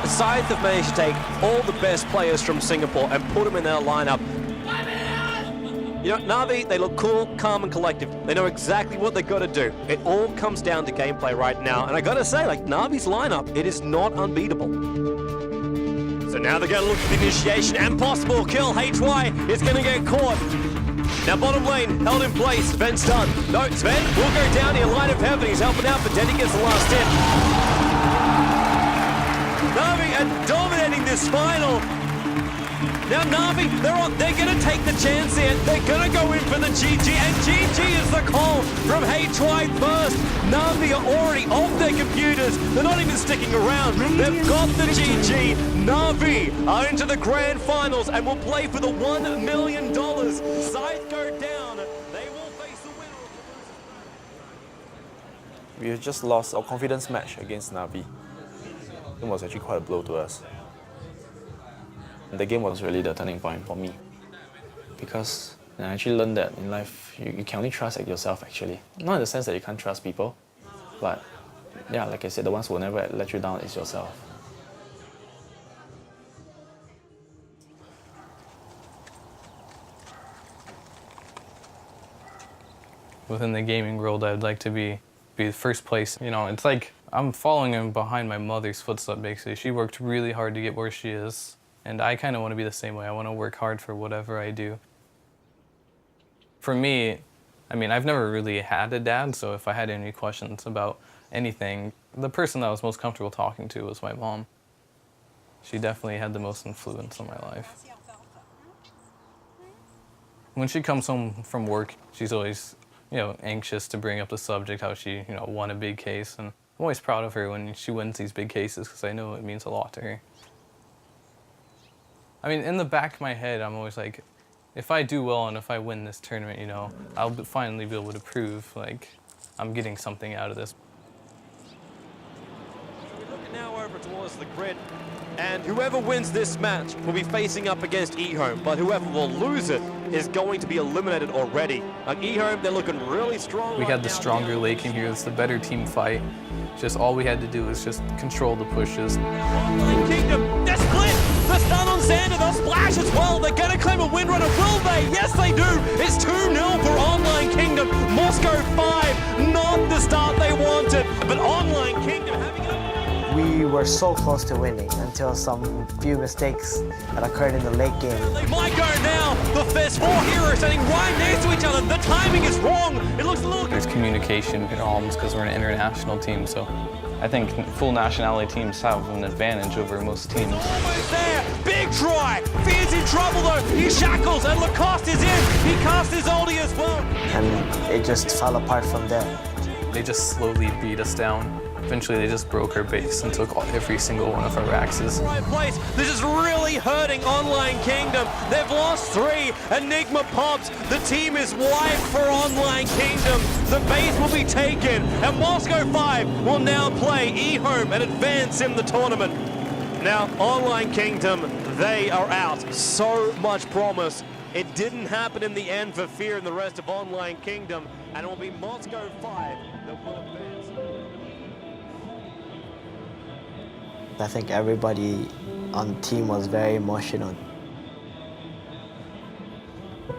S7: Scythe have managed to take all the best players from Singapore and put them in their lineup. You know, Na'Vi, they look cool, calm and collective. They know exactly what they've got to do. It all comes down to gameplay right now. And I got to say, like, Na'Vi's lineup, it is not unbeatable. So now they're going to look for the initiation and possible kill. HY is going to get caught. Now bottom lane, held in place. Sven's done. No, Sven will go down here. Light of heaven, he's helping out, but Denny gets the last hit. Na'Vi are dominating this final. Now Na'Vi, they're going to take the chance here. They're going to go in for the GG, and GG is the call from HY first. Na'Vi are already off their computers. They're not even sticking around. They've got the GG. Na'Vi are into the grand finals and will play for the $1 million. Scythe go down. They will face the winner of the
S2: We just lost our confidence match against Na'Vi. It was actually quite a blow to us. The game was really the turning point for me, because I actually learned that in life you can only trust yourself actually. Not in the sense that you can't trust people, but yeah, like I said, the ones who will never let you down is yourself.
S4: Within the gaming world, I'd like to be the first place. You know, it's like I'm following in behind my mother's footsteps basically. She worked really hard to get where she is. And I kind of want to be the same way. I want to work hard for whatever I do. For me, I mean, I've never really had a dad, so if I had any questions about anything, the person that I was most comfortable talking to was my mom. She definitely had the most influence on my life. When she comes home from work, she's always, you know, anxious to bring up the subject, how she, you know, won a big case. And I'm always proud of her when she wins these big cases because I know it means a lot to her. I mean, in the back of my head, I'm always like, if I do well and if I win this tournament, you know, I'll finally be able to prove, like, I'm getting something out of this.
S7: We're looking now over towards the grid, and whoever wins this match will be facing up against eHome, but whoever will lose it is going to be eliminated already. Like eHome, they're looking really strong.
S4: We had the stronger late game here. It's the better team fight. Just all we had to do was just control the pushes.
S7: Online Kingdom, they're split! The stun on Xander, they'll splash as well. They're going to claim a windrunner, will they? Yes, they do. It's 2-0 for Online Kingdom. Moscow 5, not the start they wanted, but Online Kingdom having it.
S22: We were so close to winning until some few mistakes that occurred in the late game.
S7: They might go now. There's 4 heroes standing right next to each other. The timing is wrong. It looks a little...
S4: There's communication problems because we're an international team, so I think full nationality teams have an advantage over most teams.
S7: Almost there. Big try. Fear's in trouble though. He shackles and Lacoste is in. He cast his ulti as well.
S22: And it just fell apart from there.
S4: They just slowly beat us down. Eventually, they just broke our base and took every single one of our axes.
S7: Right place. This is really hurting Online Kingdom. They've lost 3. Enigma pops. The team is wiped for Online Kingdom. The base will be taken, and Moscow 5 will now play eHome and advance in the tournament. Now, Online Kingdom, they are out. So much promise. It didn't happen in the end for Fear and the rest of Online Kingdom, and it will be Moscow 5 that will advance.
S22: I think everybody on the team was very emotional.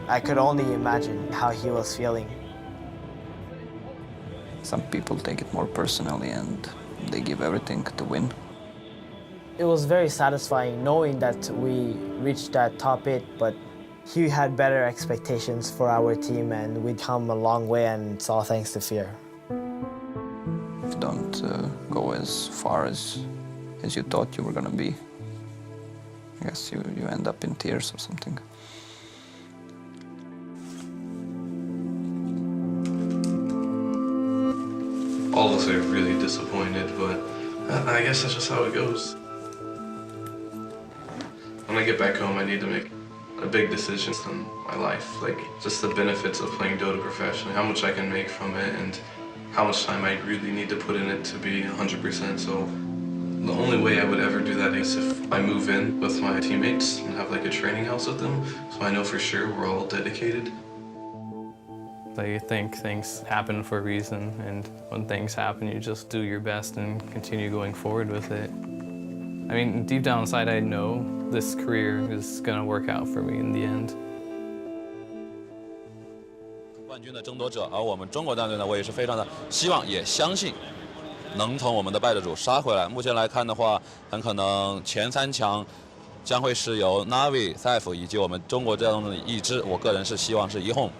S22: I could only imagine how he was feeling.
S24: Some people take it more personally and they give everything to win.
S22: It was very satisfying knowing that we reached that top 8, but he had better expectations for our team and we'd come a long way, and it's all thanks to Fear.
S24: If you don't go as far as you thought you were going to be, I guess you end up in tears or something.
S3: All of us are really disappointed, but I guess that's just how it goes. When I get back home, I need to make a big decision in my life, like just the benefits of playing Dota professionally, how much I can make from it, and how much time I really need to put in it to be 100%. So the only way I would ever do that is if I move in with my teammates and have like a training house with them, so I know for sure we're all dedicated.
S4: I think things happen for a reason, and when things happen, you just do your best and continue going forward with it. I mean, deep down inside, I know this career is going to work out for me in the end.
S9: 冠军的争夺者，而我们中国战队呢，我也是非常的希望，也相信能从我们的败者组杀回来。目前来看的话，很可能前3强将会是由 Navi、Saif 以及我们中国战队的一支，我个人是希望是1Home。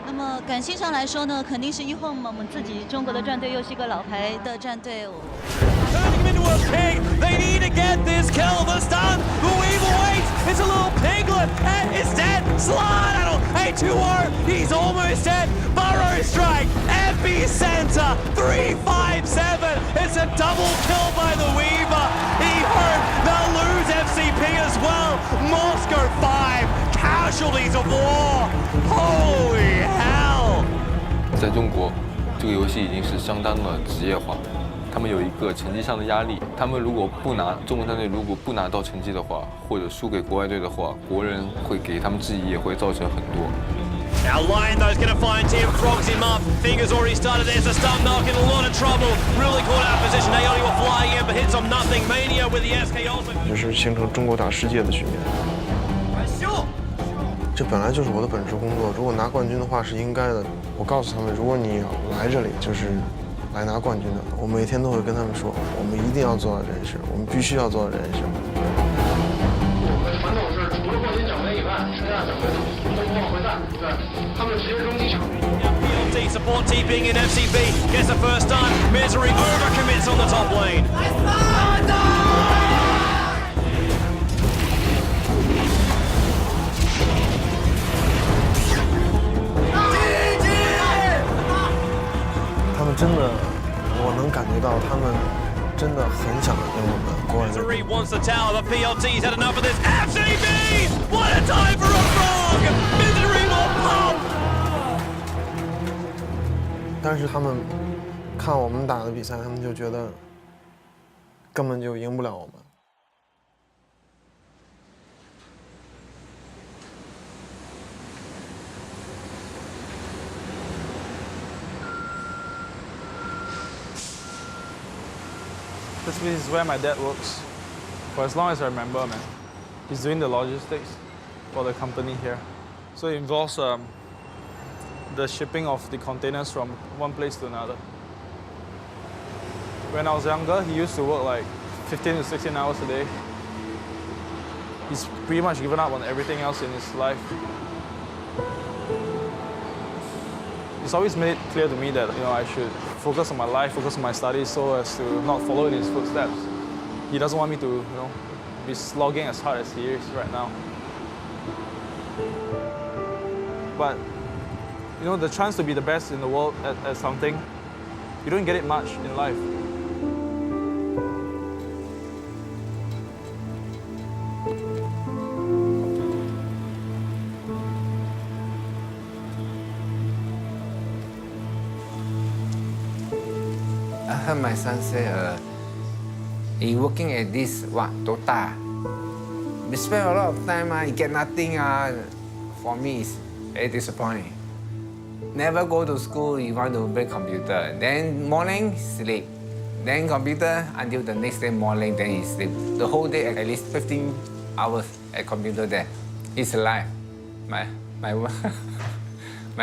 S15: 那么感性上来说呢，肯定是1Home嘛，我们自己中国的战队又是一个老牌的战队。
S27: Turning him into a pig. They need to get this kill. The stun. The weave awaits. It's a little piglet and it's dead. Slide a 2-0. He's almost dead. Burrow strike. Epicenter. 3-5-7. It's a double kill by the Weaver. He hurt. They'll lose FCP as well. Moscow 5. Casualties of war. Holy hell.
S16: 在中国，这个游戏已经是相当的职业化。他们有一个成绩上的压力，他们如果不拿中国战队如果不拿到成绩的话，或者输给国外队的话，国人会给他们质疑，也会造成很多。
S27: Now Lion though is going to find Tim, frogs him up. Fingers already started. There's a stun knock in a lot of trouble. Really caught out of position. Aeoni were flying in, but hits on nothing. Mania with the SK ultimate.
S6: 这是形成中国打世界的局面。这本来就是我的本职工作，如果拿冠军的话是应该的。我告诉他们，如果你来这里就是来拿冠军的，我每天都会跟他们说，我们一定要做到这件事，我们必须要做到这件事。
S8: 我们的传统是除了冠军奖杯以外，剩下奖杯都不往回带，对，他们直接扔机场。
S27: PLT support TPing in FCB gets the first stun. Misery overcommits on the top lane.
S6: 他们真的，我能感觉到他们真的很想跟我们国外队。
S27: Misery wants the tower, but PLT's had enough of this. FCB! What a time for a frog! Misery will pop!
S6: 但是他们看我们打的比赛，他们就觉得根本就赢不了我们。
S18: This is where my dad works. For as long as I remember, man. He's doing the logistics for the company here. So it involves the shipping of the containers from one place to another. When I was younger, he used to work like 15 to 16 hours a day. He's pretty much given up on everything else in his life. He's always made it clear to me that I should focus on my life, focus on my studies, so as to not follow in his footsteps. He doesn't want me to, be slogging as hard as he is right now. But, the chance to be the best in the world at something, you don't get it much in life.
S25: I heard my son say, he working at this, Dota. We spend a lot of time, he get nothing. For me, it's very disappointing. Never go to school, you want to play computer. Then morning, sleep. Then computer until the next day morning, then he sleep. The whole day, at least 15 hours at computer there. It's life. My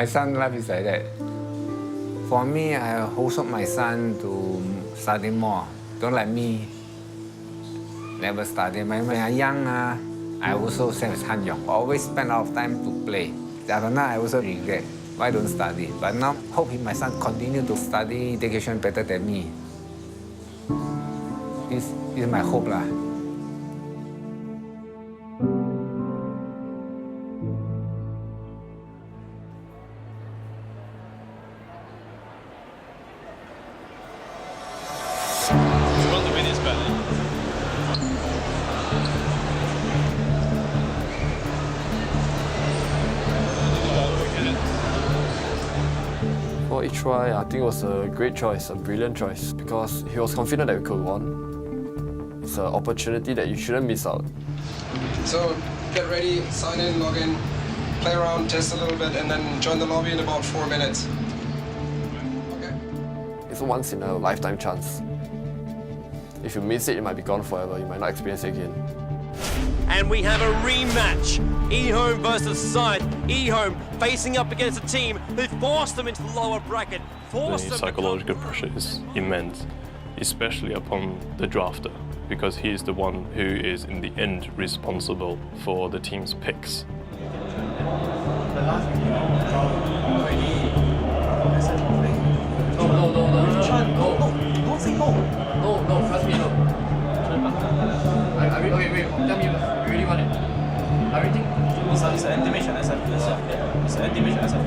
S25: son's life is like that. For me, I also my son to study more. Don't let me never study. When I'm young, I also same as Han Yong. Always spend a lot of time to play. After now, I also regret why don't study. But now, hope my son continue to study education better than me. This is my hope lah.
S5: For H.Y., I think it was a great choice, a brilliant choice, because he was confident that we could win. It's an opportunity that you shouldn't miss out.
S10: So get ready, sign in, log in, play around, test a little bit, and then join the lobby in about 4 minutes. Okay.
S5: It's a once-in-a-lifetime chance. If you miss it, you might be gone forever. You might not experience it again.
S27: And we have a rematch. eHome versus Scythe. eHome facing up against a team who forced them into the lower bracket.
S12: The psychological pressure is immense, especially upon the drafter, because he is the one who is in the end responsible for the team's picks.
S5: No, trust me, no. Wait, tell me, you really want it? Everything? It's an animation SF. It's an animation SF.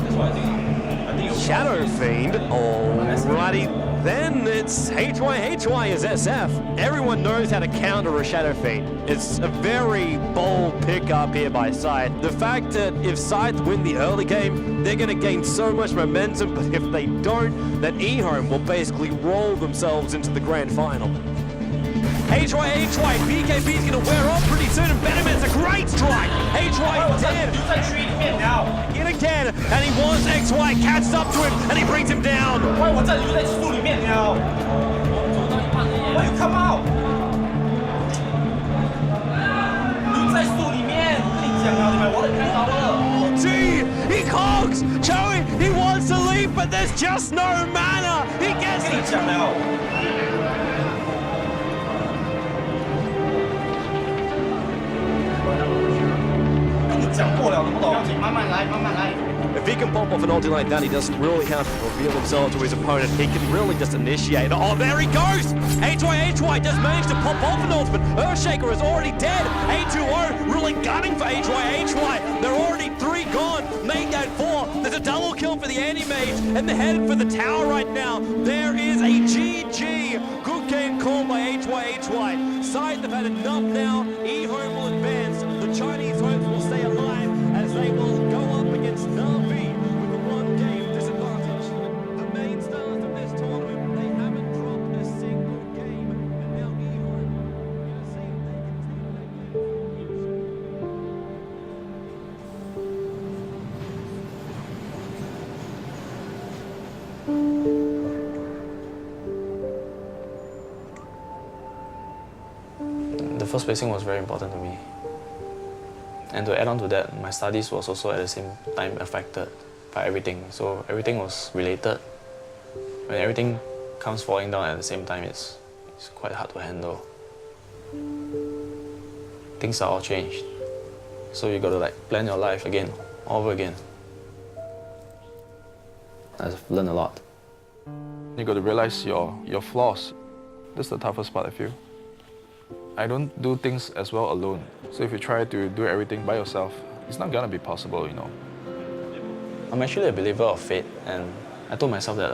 S5: That's what I think.
S27: Shadow Fiend. Alrighty. Then it's HY is SF. Everyone knows how to counter a Shadow Fiend. It's a very bold pick up here by Scythe. The fact that if Scythe win the early game, they're going to gain so much momentum, but if they don't, then eHome will basically roll themselves into the grand final. HY, BKB's going to wear off pretty soon, and Betterman's a great strike. HY dead. Yet again, and he wants XY, catches up to him, and he brings him down. Why you come out? Gee, he cogs! Joey, he wants to leave, but there's just no mana. He gets it. If he can pop off an ulti like that, he doesn't really have to reveal himself to his opponent. He can really just initiate. Oh, there he goes! HY does manage to pop off an ultimate. Earthshaker is already dead. A2O really gunning for HY. They're already 3 gone. Main gate 4. There's a double kill for the anti-mage, and they're headed for the tower right now. There is a GG. Good game called by HY. Scythe have had enough now. eHome will advance. The Chinese hopes will stay alive as they will go up against Na'Vi with a 1-game disadvantage. The main stars of this tournament, they haven't dropped a single game, and now eHome are going to see if they
S2: The first placing was very important to me. And to add on to that, my studies was also at the same time affected by everything. So everything was related. When everything comes falling down at the same time, it's quite hard to handle. Things are all changed. So you gotta plan your life again, all over again. I've learned a lot.
S16: You got to realize your flaws. That's the toughest part, I feel. I don't do things as well alone. So if you try to do everything by yourself, it's not gonna be possible, you know.
S2: I'm actually a believer of fate, and I told myself that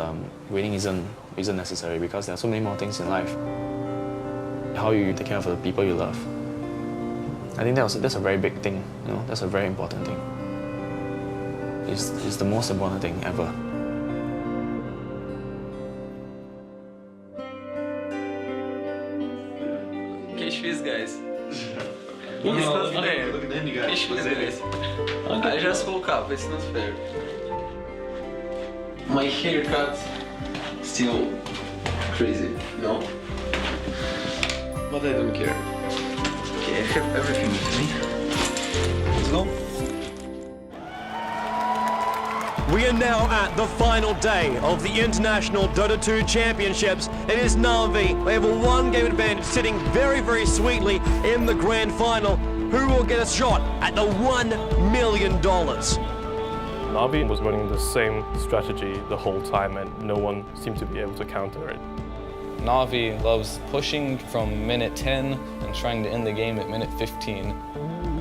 S2: winning isn't necessary because there are so many more things in life. How you take care of the people you love. I think that's a very big thing, you know. That's a very important thing. It's the most important thing ever.
S17: Shoes, guys. It's not fair. Look at them, you guys. Shoes, guys. I just woke up. It's not fair. My haircut still crazy. No, but I don't care. Okay, I have everything with me. Let's go.
S27: We are now at the final day of the International Dota 2 Championships. It is Na'Vi. They have a 1-game advantage, sitting very, very sweetly in the grand final. Who will get a shot at the $1 million?
S12: Na'Vi was running the same strategy the whole time, and no one seemed to be able to counter it.
S4: Na'Vi loves pushing from minute 10 and trying to end the game at minute 15.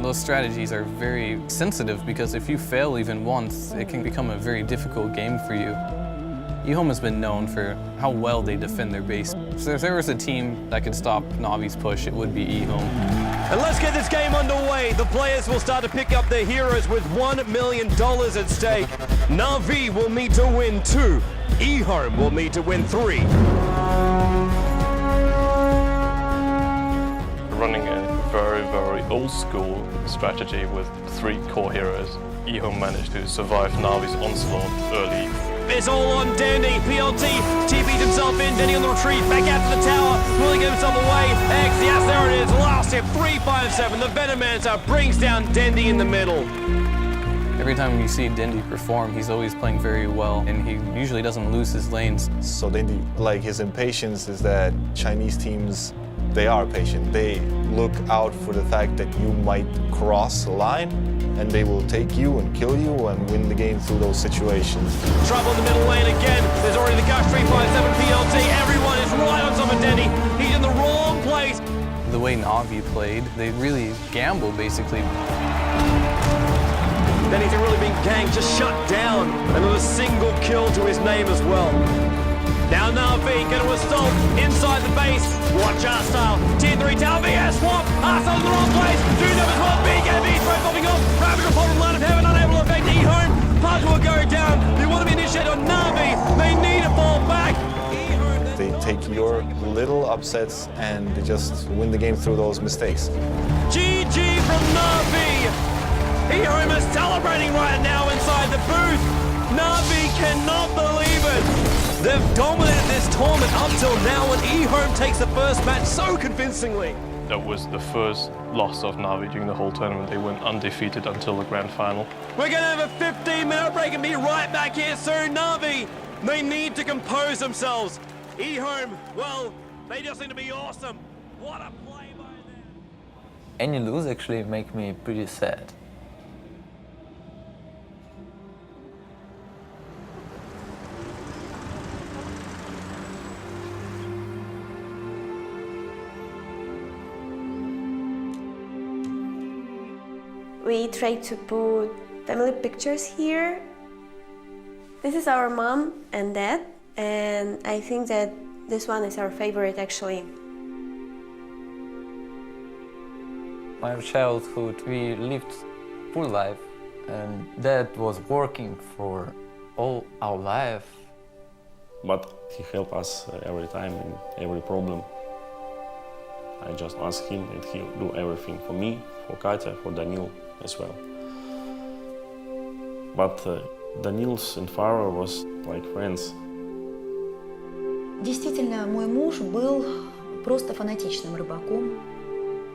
S4: Those strategies are very sensitive because if you fail even once, it can become a very difficult game for you. eHome has been known for how well they defend their base. So if there was a team that could stop Na'Vi's push, it would be eHome.
S27: And let's get this game underway. The players will start to pick up their heroes with $1 million at stake. Na'Vi will need to win 2. eHome will need to win 3.
S12: Running a very, very old school strategy with 3 core heroes, eHome managed to survive Na'Vi's onslaught early.
S27: It's all on Dandy. PLT TP'd himself in. Dandy on the retreat. Back out to the tower. Will he get himself away? X, yes, there it is. Last hit, 357. The Venomancer brings down Dandy in the middle.
S4: Every time you see Dendy perform, he's always playing very well, and he usually doesn't lose his lanes.
S6: So Dendy, like his impatience is that Chinese teams, they are patient. They look out for the fact that you might cross a line, and they will take you and kill you and win the game through those situations.
S27: Trouble in the middle lane again. There's already the Gush 357 PLT. Everyone is right on top of Dendy. He's in the wrong place.
S4: The way Na'Vi played, they really gamble, basically.
S27: Dendy's really been ganked, just shut down. Another single kill to his name as well. Now Na'Vi going to assault inside the base. Watch our style. Tier 3 tower VS swap. Arsenal's in the wrong place. Do them as well. Big heavy throw popping off. Ravage report from Line of Heaven, unable to affect eHome. Punt will go down. They want to be initiated on Na'Vi. They need to fall back.
S6: They take your little upsets and they just win the game through those mistakes.
S27: GG from Na'Vi. eHome is celebrating right now inside the booth. Na'Vi cannot believe it. They've dominated this tournament up till now, and eHome takes the first match so convincingly.
S12: That was the first loss of Na'Vi during the whole tournament. They went undefeated until the grand final.
S27: We're going to have a 15-minute break and be right back here soon. Na'Vi, they need to compose themselves. eHome, well, they just seem to be awesome. What a play by them.
S13: Any lose actually make me pretty sad.
S11: We try to put family pictures here. This is our mom and dad, and I think that this one is our favorite actually.
S13: My childhood, we lived full life, and dad was working for all our life.
S2: But he helped us every time in every problem. I just ask him and he'll do everything for me, for Katya, for Daniil as well. But Danil's and Faro was like friends.
S14: Действительно, мой муж был просто фанатичным рыбаком.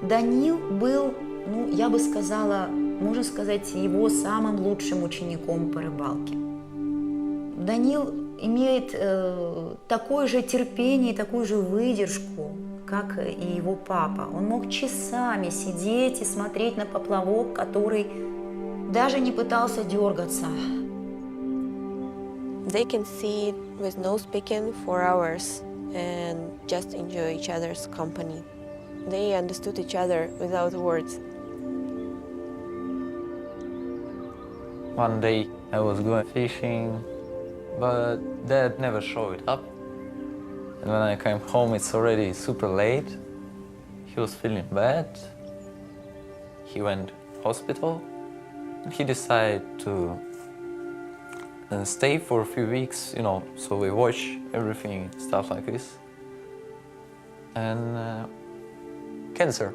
S14: Даниил был, ну, я бы сказала, можно сказать, его самым лучшим учеником по рыбалке. Даниил имеет такое же терпение, такую же выдержку, как и его папа. Он мог часами сидеть и смотреть на поплавок, который даже не пытался дергаться.
S11: They can sit with no speaking for hours and just enjoy each other's company. They understood each other without words.
S13: One day I was going fishing, but dad never showed up. And when I came home, it's already super late. He was feeling bad. He went hospital. He decided to stay for a few weeks, you know, so we watch everything, stuff like this. And cancer.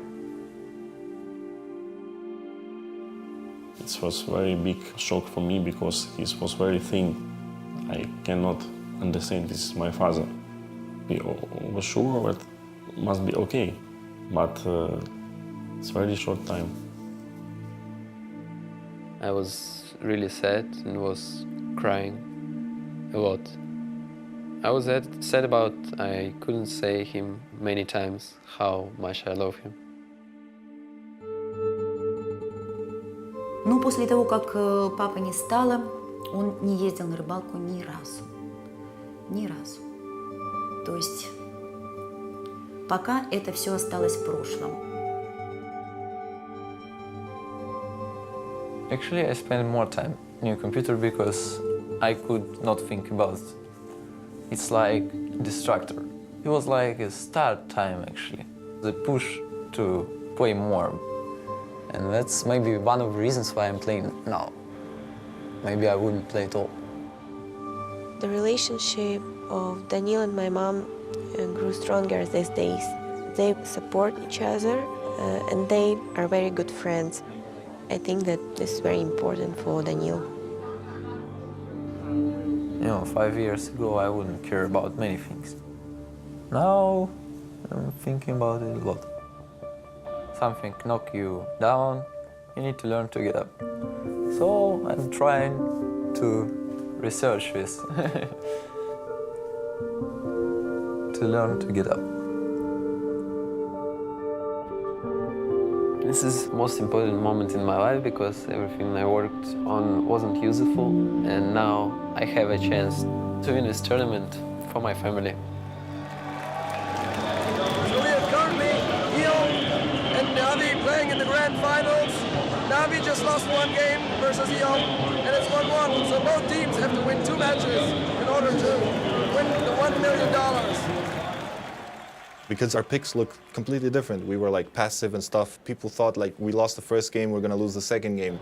S2: It was a very big shock for me because he was very thin. I cannot understand, this is my father. We was sure that it must be okay, but it's a very short time.
S19: I was really sad and was crying a lot. I was sad about I couldn't say him many times how much I love him.
S14: Но после того, как папы не стало, он не ездил на рыбалку ни разу. Ни разу. То есть пока это все осталось в прошлом.
S13: Actually, I spent more time in your computer because I could not think about it. It's like distractor. It was like a start time actually. The push to play more. And that's maybe one of the reasons why I'm playing now. Maybe I wouldn't play at all.
S11: The relationship of Daniil and my mom grew stronger these days. They support each other and they are very good friends. I think that this is very important for Daniil.
S13: You know, 5 years ago I wouldn't care about many things. Now I'm thinking about it a lot. Something knock you down, you need to learn to get up. So I'm trying to research this, to learn to get up. This is the most important moment in my life because everything I worked on wasn't useful, and now I have a chance to win this tournament for my family.
S10: So we have currently Eon and Navi playing in the grand finals. Navi just lost one game versus Eon, and it's 1-1. So both teams have to win 2 matches in order to win the $1 million.
S6: Because our picks look completely different. We were like passive and stuff. People thought like we lost the first game, we're gonna lose the second game.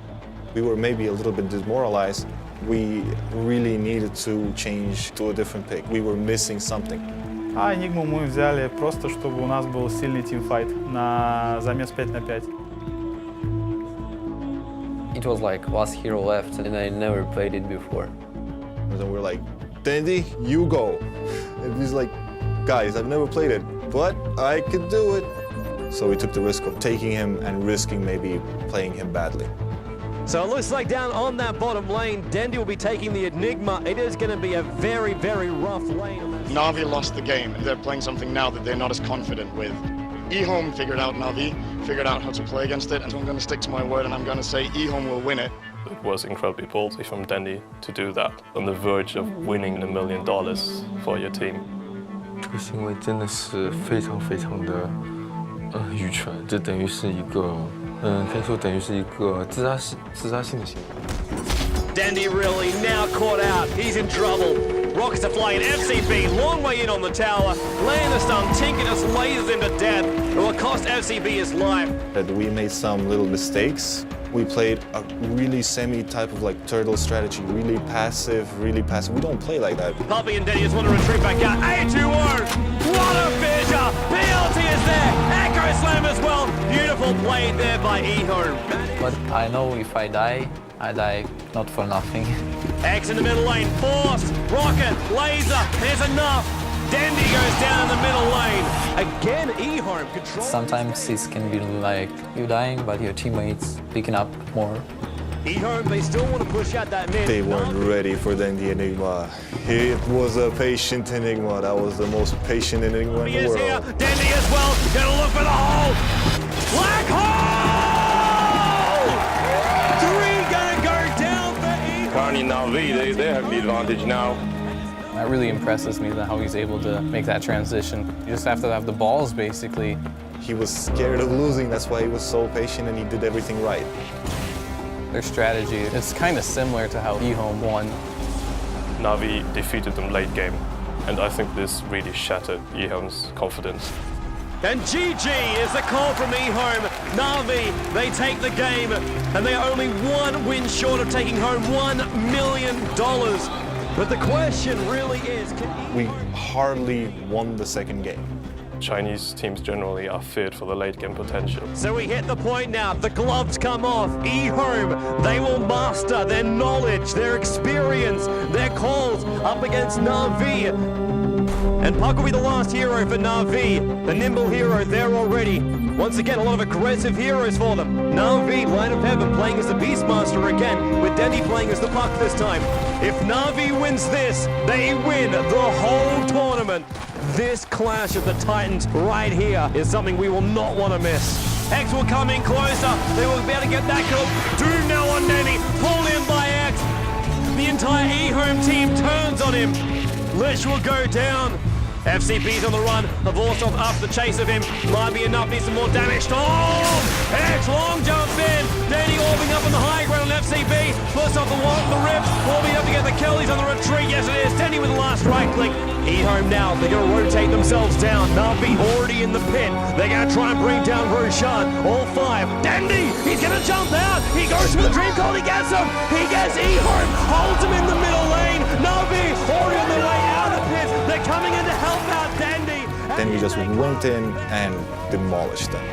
S6: We were maybe a little bit demoralized. We really needed to change to a different pick. We were missing something.
S18: А Enigmu мы взяли просто, чтобы у нас был сильный тимфайт на замес 5 на 5.
S13: It was like last hero left, and I never played it before.
S6: And we're like, Dandy, you go. And he's like, guys, I've never played it, but I could do it. So we took the risk of taking him and risking maybe playing him badly.
S27: So it looks like down on that bottom lane, Dandy will be taking the Enigma. It is going to be a very, very rough lane.
S8: Navi lost the game, and they're playing something now that they're not as confident with. eHome figured out Navi, figured out how to play against it, and so I'm going to stick to my word and I'm going to say eHome will win it.
S12: It was incredibly ballsy from Dandy to do that, on the verge of winning $1 million for your team.
S16: 这个行为真的是非常非常的愚蠢，这等于是一个可以说等于是一个自杀性的行为。
S27: Dandy really now caught out. He's in trouble. Rockets are flying. FCB, long way in on the tower. Laying the stun. Tinker just lasers him to death. It will cost FCB his life.
S6: We made some little mistakes. We played a really semi-type of like turtle strategy, really passive, really passive. We don't play like that.
S27: Puppy and Danny just want to retreat back out. A2-1. What a fissure. BLT is there. Echo Slam as well. Beautiful play there by eHome.
S13: But I know if I die not for nothing.
S27: X in the middle lane, forced, rocket, laser, there's enough. Dandy goes down in the middle lane. Again, eHome control.
S13: Sometimes this can be like you dying, but your teammates picking up more.
S27: eHome, they still want to push out that mid.
S6: They weren't ready for the Enigma. It was a patient Enigma. That was the most patient Enigma in the world.
S27: Here. Dandy as well, gonna look for the hole. Black hole! 3 gonna go down for eHome.
S1: Carney Navi, they have the advantage now.
S4: That really impresses me, how he's able to make that transition. You just have to have the balls, basically.
S6: He was scared of losing, that's why he was so patient and he did everything right.
S4: Their strategy is kind of similar to how eHome won.
S12: Navi defeated them late game, and I think this really shattered eHome's confidence.
S27: And GG is the call from eHome. Navi, they take the game, and they are only 1 win short of taking home $1 million. But the question really is,
S6: we hardly won the second game.
S12: Chinese teams generally are feared for the late game potential.
S27: So we hit the point now, the gloves come off. eHome, they will master their knowledge, their experience, their calls up against Navi. And Puck will be the last hero for Navi, the nimble hero there already. Once again, a lot of aggressive heroes for them. Navi, Line of Heaven, playing as the Beastmaster again, with Danny playing as the Puck this time. If Navi wins this, they win the whole tournament. This clash of the Titans right here is something we will not want to miss. X will come in closer. They will be able to get that kill. Doom now on Danny, pulled in by X. The entire eHome team turns on him. Lich will go down. FCB's on the run.Avorsov after the chase of him. Might be enough, needs some more damage. Oh! X long jump in. Danny orbing up on the high ground on FCB. Plus off the rips. Orbing up to get the kill. He's on the retreat. Yes, it is. Danny with the last right click. eHome now, they're going to rotate themselves down. Navi already in the pit. They're going to try and bring down Roshan. All five. Dandy, he's going to jump out. He goes for the dream call. He gets him. He gets eHome. Holds him in the middle lane. Navi already on the way out of the pit. They're coming in to help out Dandy.
S6: Then we just went in and demolished them.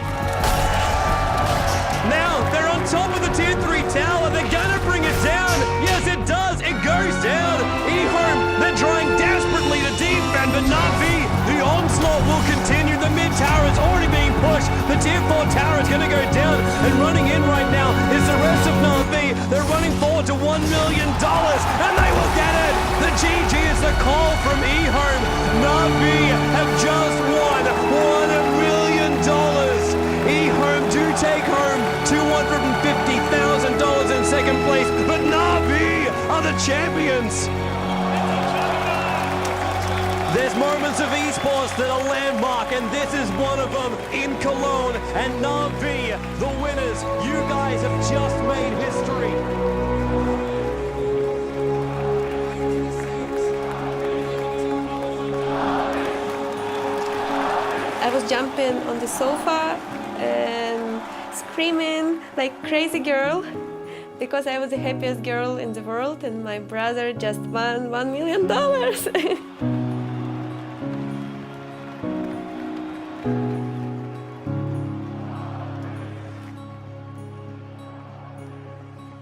S27: Now they're on top of the tier 3 tower. They're going to bring it down. Yes, it does. It goes down. eHome, they're trying desperately to defend, but Navi, the onslaught will continue. The mid tower is already being pushed. The tier 4 tower is going to go down, and running in right now is the rest of Navi. They're running forward to $1 million, and they will get it. The GG is the call from eHome. Navi have just won $1 million. eHome do take home $250,000 in second place, but Navi are the champions. There's moments of esports that are landmark, and this is one of them in Cologne. And Navi, the winners, you guys have just made history.
S11: I was jumping on the sofa and screaming like crazy girl because I was the happiest girl in the world and my brother just won $1 million.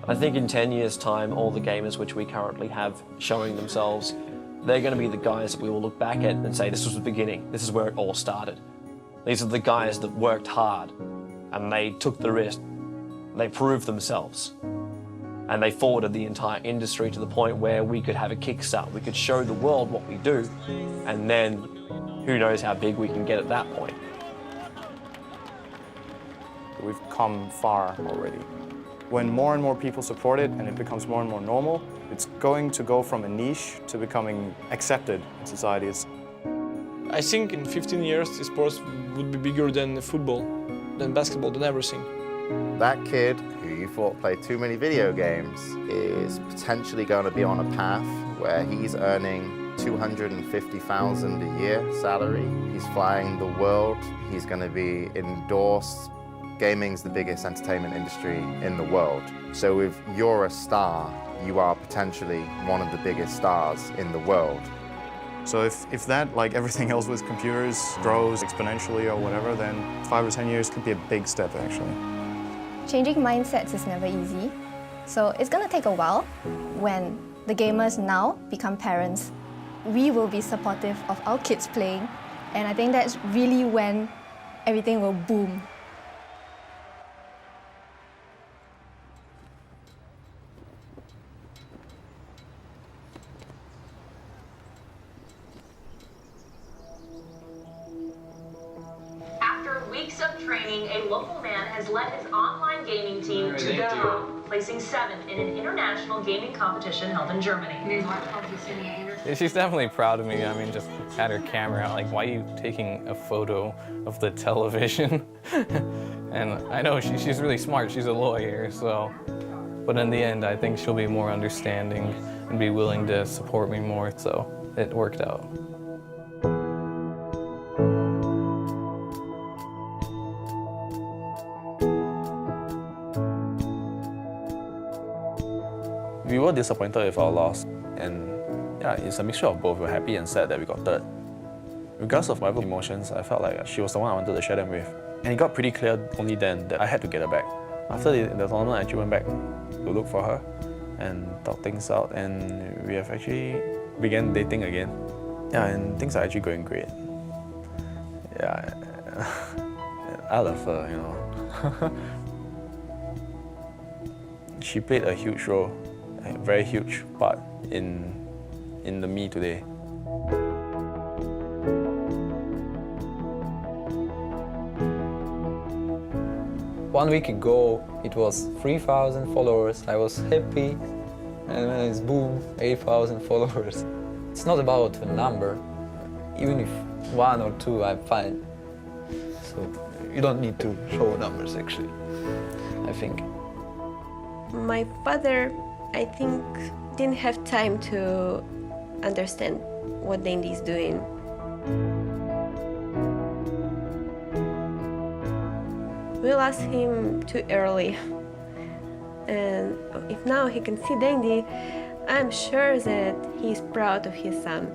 S7: I think in 10 years' time, all the gamers which we currently have showing themselves, they're going to be the guys that we will look back at and say, this was the beginning, this is where it all started. These are the guys that worked hard and they took the risk, they proved themselves, and they forwarded the entire industry to the point where we could have a kickstart, we could show the world what we do, and then who knows how big we can get at that point.
S6: We've come far already. When more and more people support it and it becomes more and more normal, it's going to go from a niche to becoming accepted in society.
S18: I think in 15 years, sports would be bigger than football, than basketball, than everything.
S20: That kid who you thought played too many video games is potentially going to be on a path where he's earning $250,000 a year salary. He's flying the world. He's going to be endorsed. Gaming's the biggest entertainment industry in the world. So if you're a star, you are potentially one of the biggest stars in the world.
S6: So if that, like everything else with computers, grows exponentially or whatever, then 5 or 10 years could be a big step, actually.
S21: Changing mindsets is never easy. So it's going to take a while. When the gamers now become parents, we will be supportive of our kids playing. And I think that's really when everything will boom.
S22: Weeks of training, a local man has led his online gaming team to the top, placing 7th in an international gaming competition held in Germany.
S4: She's definitely proud of me. I mean, just had her camera out, like, why are you taking a photo of the television? And I know she's really smart, she's a lawyer, so. But in the end, I think she'll be more understanding and be willing to support me more, so it worked out.
S2: We were disappointed with our loss, and yeah, it's a mixture of both. We're happy and sad that we got third. Regardless of whatever emotions, I felt like she was the one I wanted to share them with. And it got pretty clear only then that I had to get her back. After the tournament, I actually went back to look for her and talk things out, and we have actually began dating again. Yeah, and things are actually going great. Yeah, I love her, you know. She played a huge role, a very huge part in the me today.
S13: 1 week ago, it was 3,000 followers. I was happy, and then it's boom, 8,000 followers. It's not about the number. Even if 1 or 2, I'm fine. So you don't need to show numbers, actually, I think.
S11: My father, I think, didn't have time to understand what Dandy is doing. We lost him too early. And if now he can see Dandy, I'm sure that he's proud of his son.